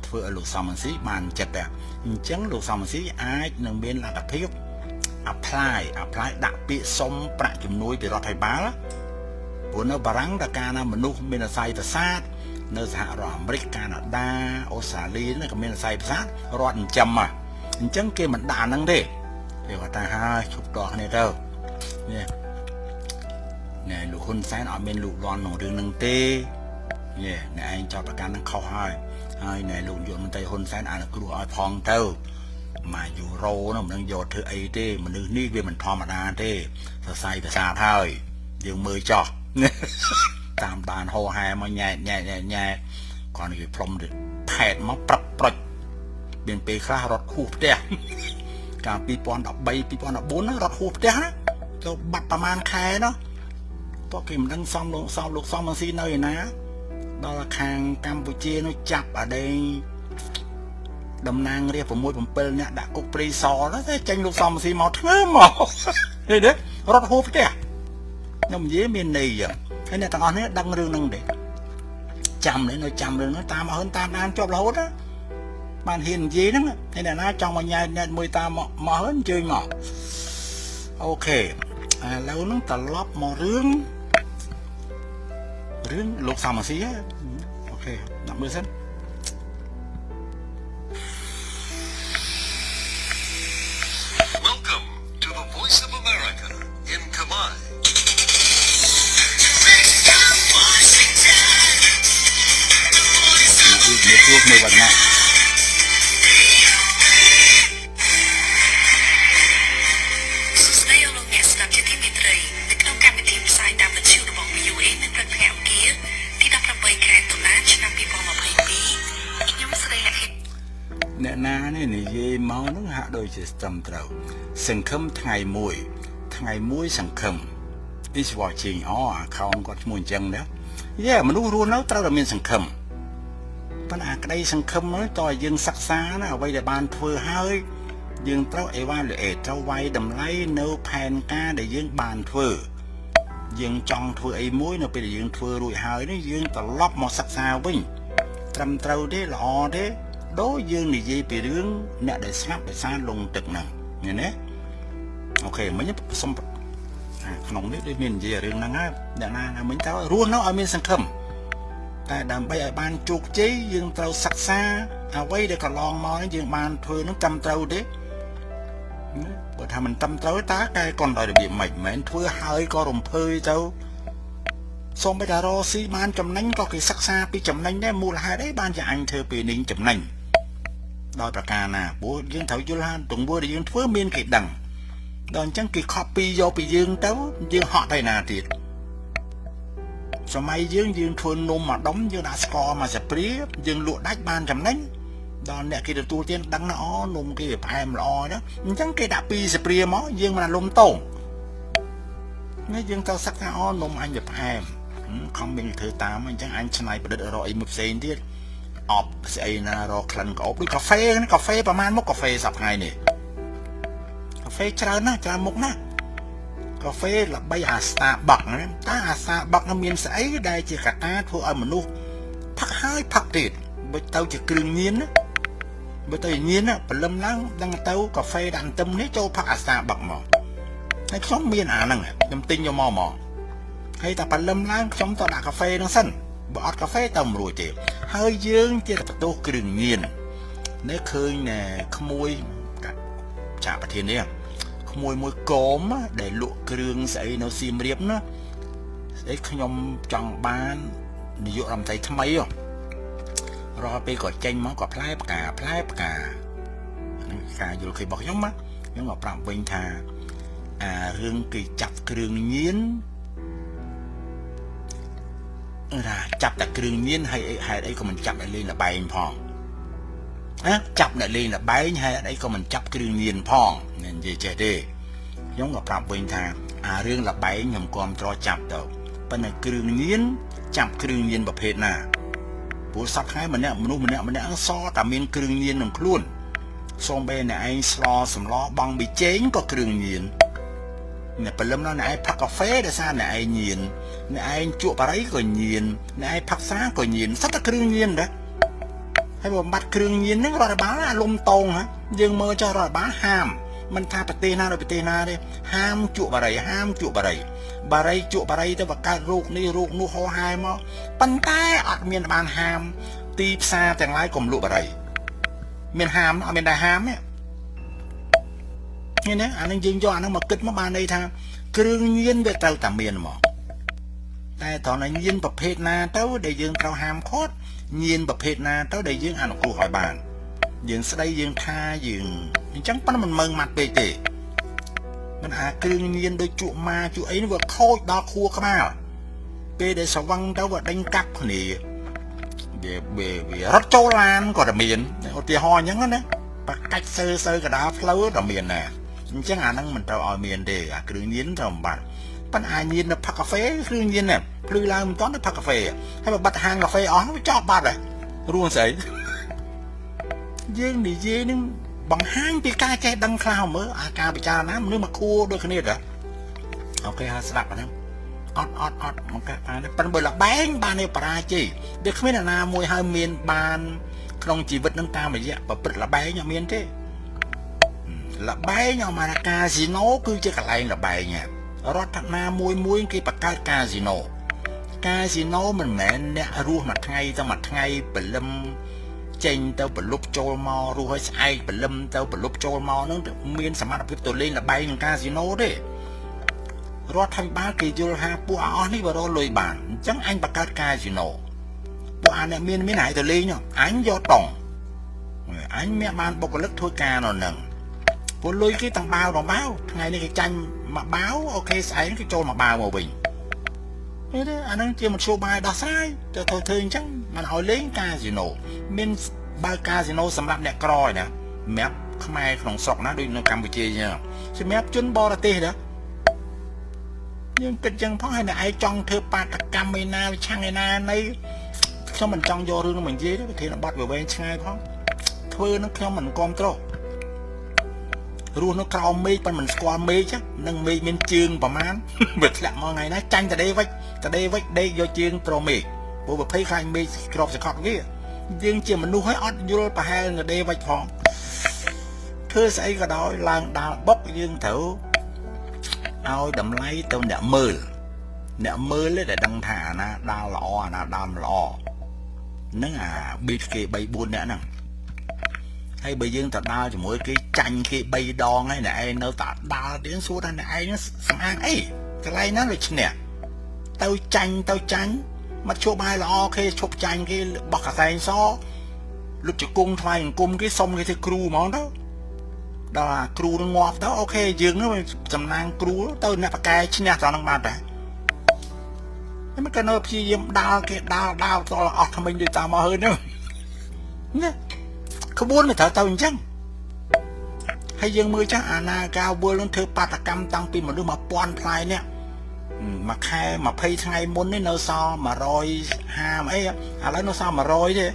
ធ្វើឲ្យលោកសំរងស៊ីបានចិត្តដែរអញ្ចឹងលោកសំរងស៊ីអាចនឹងមានលទ្ធភាព apply ដាក់ពាក្យសុំប្រាក់ជំនួយពីរដ្ឋាភិបាលព្រោះនៅបារាំងតើកាលណាមនុស្សមានសរសៃប្រសាទនៅសហរដ្ឋអាមេរិកកាណាដាអូស្ត្រាលីក៏មានសរសៃប្រសាទរដ្ឋចិញ្ចឹមអញ្ចឹងគេមិនដាក់ហ្នឹងទេគេគាត់ថាហើយជប់តគ្នាទៅណែលោកហ៊ុនសែនអត់មានលូកលាន់ក្នុងរឿងហ្នឹងទេណែឯងចោទប្រកាន់ហ្នឹងខុសហើយណែលោកយមមន្ត្រីហ៊ុនសែនអនុគ្រោះឲ្យផងទៅមកយូរ៉ូនោះមិនដឹងយកធ្វើអីទេមនុស្សនេះវាមិនធម្មតាទេសរសៃប្រសាទហើយយើងមើលចោះតាមបានហោហែមកញ៉ែគាត់និយាយផ្លុំទៅផែតមកប្រាប់ប្រុចមានពេលខ្លះរត់ហួសផ្ទះកាល2013 2014ណារត់ហួសផ្ទះណាចូលបាត់ប្រហែលខែនោះពួកគេមិនដឹងលោកសំរងស៊ីនៅឯណាដល់ខាងកម្ពុជានោះចាប់អាដេងតំណាងរាស្ត្រ6 7នាក់ដាក់គុកព្រៃសរទៅចេញលោកសំរងស៊ីមកធ្វើមកឃើញទេរត់ហួសផ្ទះខ្ញុំនិយាយមានន័យចឹងហើយអ្នកទាំងអស់នេះដឹងរឿងហ្នឹងទេចាំរឿងហ្នឹងតាមអើនតាមដានជាប់រហូតណាបានហ៊ាននិយាយហ្នឹងហើយអ្នកណាចង់មកញ៉ែមួយតាមមកអើនអញ្ជើញមកអូខេឥឡូវហ្នឹងត្រឡប់មករឿងលោកសំរងស៊ីអូខេដាក់មើលសិនWelcome to the Voice of America in Kamai. វាជួបនៅវត្តណាអ្នកណានេះនិយាយមកហ្នឹងហាក់ដូចជាស្ទឹមត្រូវសង្ឃឹមថ្ងៃមួយសង្ឃឹម is watching account គាត់ឈ្មោះអញ្ចឹងណាមនុស្សរស់នៅត្រូវតែមានសង្ឃឹមប៉ុន្តែក្តីសង្ឃឹមហ្នឹងតើយើងសិក្សាណាអ្វីដែលបានធ្វើហើយយើងត្រូវ evaluate ត្រូវវាយតម្លៃនៅផែនការដែលយើងបានធ្វើយើងចង់ធ្វើអីមួយនៅពេលដែលយើងធ្វើរួចហើយនេះយើងត្រឡប់មកសិក្សាវិញត្រឹមត្រូវទេល្អទេដូចយើងនិយាយពីរឿងអ្នកដែលស្លាប់ដោយសារលងទឹកហ្នឹងឃើញទេអូខេមិញសុំក្នុងនេះដូចមាននិយាយរឿងហ្នឹងហើយអ្នកណាមិញទៅរស់នៅឲ្យមានសង្ឃឹម តែដើម្បីឲ្យបានជោគជ័យយើងត្រូវសិក្សាអ្វីដែលកន្លងមកនេះយើងបានធ្វើនឹងត្រឹមត្រូវទេបើថាមិនត្រឹមត្រូវតើកែកុនដោយរបៀបម៉េចមិនមែនធ្វើហើយក៏រំភើយទៅសូម្បីតែរកស៊ីបានចំណេញក៏គេសិក្សាពីចំណេញដែរមូលហេតុអីបានជាអញធ្វើពេលនេះចំណេញដោយប្រការណាព្រោះយើងត្រូវយល់ថាទង្វើដែលយើងធ្វើមានគេដឹងដល់អញ្ចឹងគេ copy យកពីយើងទៅយើងហត់ទៅណាទៀតសម័យយើងធ្វើនំមួយដុំយើងដាក់ស្ករមួយស្ព្រាយើងលក់ដាច់បានចំណេញដល់អ្នកគេទទួលទានដឹងណាអូនំគេផ្អែមល្អណាអញ្ចឹងគេដាក់2ស្ព្រាមកយើងមិនលំតងនេះយើងត្រូវសិក្សាអូនំអញវាផ្អែមខំមានធ្វើតាមអញ្ចឹងអញឆ្នៃប្រឌិតរកអីមួយផ្សេងទៀតអបស្អីណារកក្លិនក្អូបដូចកាហ្វេប្រហែលមុខកាហ្វេសប្តាហ៍ថ្ងៃនេះកាហ្វេច្រើនណាស់ច្រើនមុខណាស់កាហ្វេល្បីអា Starbucks ណាតើអា Starbucks nóមានស្អីដែលជាកត្តាធ្វើឲ្យមនុស្សផឹកហើយផឹកទៀតបើទៅជាគ្រឿងញៀនណាបើទៅញៀនណាព្រលឹមឡើងដឹងទៅកាហ្វេដាក់អន្ទឹមនេះចូលផឹកអា Starbucks មកហើយខ្ញុំមានអាហ្នឹងខ្ញុំទិញយកមកហើយតែព្រលឹមឡើងខ្ញុំទៅដាក់កាហ្វេហ្នឹងសិនបើអត់កាហ្វេទៅមិនរួចទេហើយយើងជាបន្ទោសគ្រឿងញៀននេះឃើញណែក្មួយចាក់ប្រធាននេះក្មួយមួយកោមដែលលក់គ្រឿងស្អីនៅសៀមរាបណាស្អីខ្ញុំចង់បាននាយករដ្ឋមន្ត្រីថ្មីរាល់ពេលគាត់ចេញមកគាត់ផ្លែផ្កាការយល់ឃើញរបស់ខ្ញុំខ្ញុំក៏ប្រាប់វិញថារឿងគេចាប់គ្រឿងញៀនចាប់តែគ្រឿងញៀនហើយហេតុអីក៏មិនចាប់អ្នកលេងលបែងផងចាប់អ្នកលេងលបែងហេតុអីក៏មិនចាប់គ្រឿងញៀនផងនិយាយចេះទេខ្ញុំក៏ប្រាប់វិញថារឿងលបែងខ្ញុំគ្រប់ត្រចាប់ទៅប៉ុន្តែគ្រឿងញៀនចាប់គ្រឿងញៀនប្រភេទណាព្រោះសប្តាហ៍មនុស្សម្នាក់សតែមានគ្រឿងញៀនក្នុងខ្លួនសូម្បីអ្នកឯងស្លសម្លបងប៊ីចេងក៏គ្រឿងញៀនអ្នកព្រលឹមដល់អ្នកឯងផឹកកាហ្វេដោយសារអ្នកឯងញៀនអ្នកឯងជក់បារីក៏ញៀនអ្នកឯងផឹកសាក៏ញៀនសិតតែគ្រឿងញៀនដែរហើយបំបត្តិគ្រឿងញៀនហ្នឹងរដ្ឋបាលអាលំតងយើងមើលចុះរដ្ឋបាលហាមមិនថាប្រទេសណាដោយប្រទេសណាទេហាមជក់បារីជក់បារីទៅបង្កើតរោគនេះរោគនោះហោហែមកប៉ុន្តែអត់មានបានហាមទីផ្សារទាំងឡាយកុំលក់បារីមានហាមអត់មានដែរហាមទេនេះអានឹងយើងយកអានឹងមកគិតមកបានន័យថាគ្រឿងញៀនវាត្រូវតែមានមកតែត្រង់ញៀនប្រភេទណាទៅដែលយើងត្រូវហាមឃាត់ញៀនប្រភេទណាទៅដែលយើងអនុគ្រោះឲ្យបានយើងស្ដីយើងថាយើងអញ្ចឹងប៉ុន្តែមិនមើងម៉ាត់ពេកទេមិនគ្រឿងញៀនដូចជក់ម៉ាជក់អីនេះវាខូចដល់ខួរក្បាលពេលដែលស្វឹងទៅវាដេញកាប់គ្នាវារត់ចូលឡានក៏តែមានឧទាហរណ៍អញ្ចឹងណាបកាច់សើកដាលផ្លូវតែមានណាអញ្ចឹងអាហ្នឹងមិនត្រូវឲ្យមានទេគ្រឿងញៀនត្រូវបំបត្តិប៉ុន្តែញៀននៅផឹកកាហ្វេគ្រឿងញៀនណាភ្លឺឡើងមិនទាន់ទៅផឹកកាហ្វេហើយបើបាត់ហាងកាហ្វេអស់វាចោលបាត់ហើយរួមស្អីយើងនិយាយនឹងបង្ហាញពីការចេះដឹងខ្លះមើលការពិចារណាមនុស្សមកខួរដូចគ្នាដែរអូខេហើយស្ដាប់អាហ្នឹងអត់មកកាបានប៉ុន្តែបើលបែងបាននេះបរាជ័យវាគ្មានអ្នកណាមួយហើយមានបានក្នុងជីវិតនឹងតាមរយៈប្រព្រឹត្តលបែងអត់មានទេលបែងអមរកាស៊ីណូគឺជាកន្លែងលបែងរដ្ឋាភិបាលមួយគេបង្កើតកាស៊ីណូមិនមែនអ្នករស់មួយថ្ងៃទៅមួយថ្ងៃព្រលឹមចេញទៅប្រលប់ចូលមករស់ឲ្យស្អែកព្រលឹមទៅប្រលប់ចូលមកនឹងមានសមត្ថភាពទៅលេងលបែងក្នុងកាស៊ីណូទេរដ្ឋាភិបាលគេយល់ថាពួកអស់នេះវារកលុយបានអញ្ចឹងអញបង្កើតកាស៊ីណូពួកអ្នកមានហើយទៅលេងអញយកតង់អញមានបានបុគ្គលិកធ្វើការនៅនឹងពួកលុយគេទាំងបាវថ្ងៃនេះគេចាញ់មកបាវអូខេស្អែកគេចូលមកបាវមកវិញនេះទេអានឹងជាមធ្យោបាយដោះស្រាយទៅធ្វើអញ្ចឹងមិនឲ្យលេងកាស៊ីណូមានបើកាស៊ីណូសម្រាប់អ្នកក្រឯណាសម្រាប់ខ្មែរក្នុងស្រុកណាដូចនៅកម្ពុជាអញ្ចឹងសម្រាប់ជនបរទេសណាយើងគិតចឹងផងហើយអ្នកឯងចង់ធ្វើបាតកម្មឯណាវិឆាំងឯណានៃខ្ញុំមិនចង់យករឿងនោះមកនិយាយទេប្រធានបទវាវែងឆ្ងាយផងធ្វើនឹងខ្ញុំមិនគ្រប់ត្ររស់នៅក្រោមមេឃប៉ុន្តែមិនស្គាល់មេឃហ្នឹងមេឃមានជើងប្រមាណវាធ្លាក់មកថ្ងៃណាចាញ់តដេវិចដេកយកជើងត្រមេឃព្រោះ20ខ្លាញ់មេឃក្របសកត់វាយើងជាមនុស្សហើយអត់យល់ប្រហែលតដេវិចផងធ្វើស្អីក៏ដោយឡើងដាល់បុកយើងត្រូវឲ្យតម្លៃទៅអ្នកមើលដែលដឹងថាអាណាដាល់ល្អអាណាដាល់មិនល្អ ហ្នឹងអាប៊ីតគេ3 4នាក់ហ្នឹងហើយបើយើងទៅដើរជាមួយគេចាញ់គេ3 ដងហើយអ្នកឯងនៅតែដើរទៀតសួរថាអ្នកឯងសំអាងអីកន្លែងណាវាឈ្នះទៅចាញ់មកជួបបាយល្អគេឈប់ចាញ់គេបោះកសែងសលុបជង្គង់ថ្វាយអង្គមគេសុំគេធ្វើគ្រូហ្មងទៅដល់អាគ្រូនឹងងាប់ទៅអូខេយើងនឹងសំណាងគ្រូទៅអ្នកបកែឈ្នះត្រង់ហ្នឹងបាត់ដែរតែមិនក៏នៅព្យាយាមដាល់គេដាល់តអស់ថ្មិញដូចតាមមកហើយនោះណាក្បួនវាត្រូវទៅអញ្ចឹងហើយយើងមើលចាស់អាណាកាវលនឹងធ្វើបាតកម្មតាំងពីមនុស្ស1000ផ្លែនេះមួយខែ20ថ្ងៃមុននេះនៅសល់150អីឥឡូវនៅសល់100ទេ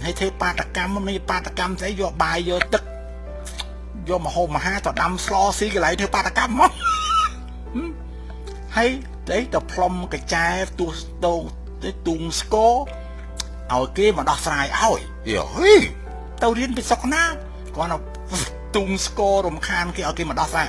ហើយធ្វើបាតកម្មមិនបាតកម្មស្អីយកបាយយកទឹកយកម្ហូបមហាទៅដាំស្លស៊ីកន្លែងធ្វើបាតកម្មមកហើយទៅផ្លុំកញ្ចែទូងស្គរឲ្យគេមកដោះស្រាយឲ្យទៅរៀនពីសុកណាគាត់ទៅទូងស្គររំខានគេឲ្យគេមកដោះស្រាយ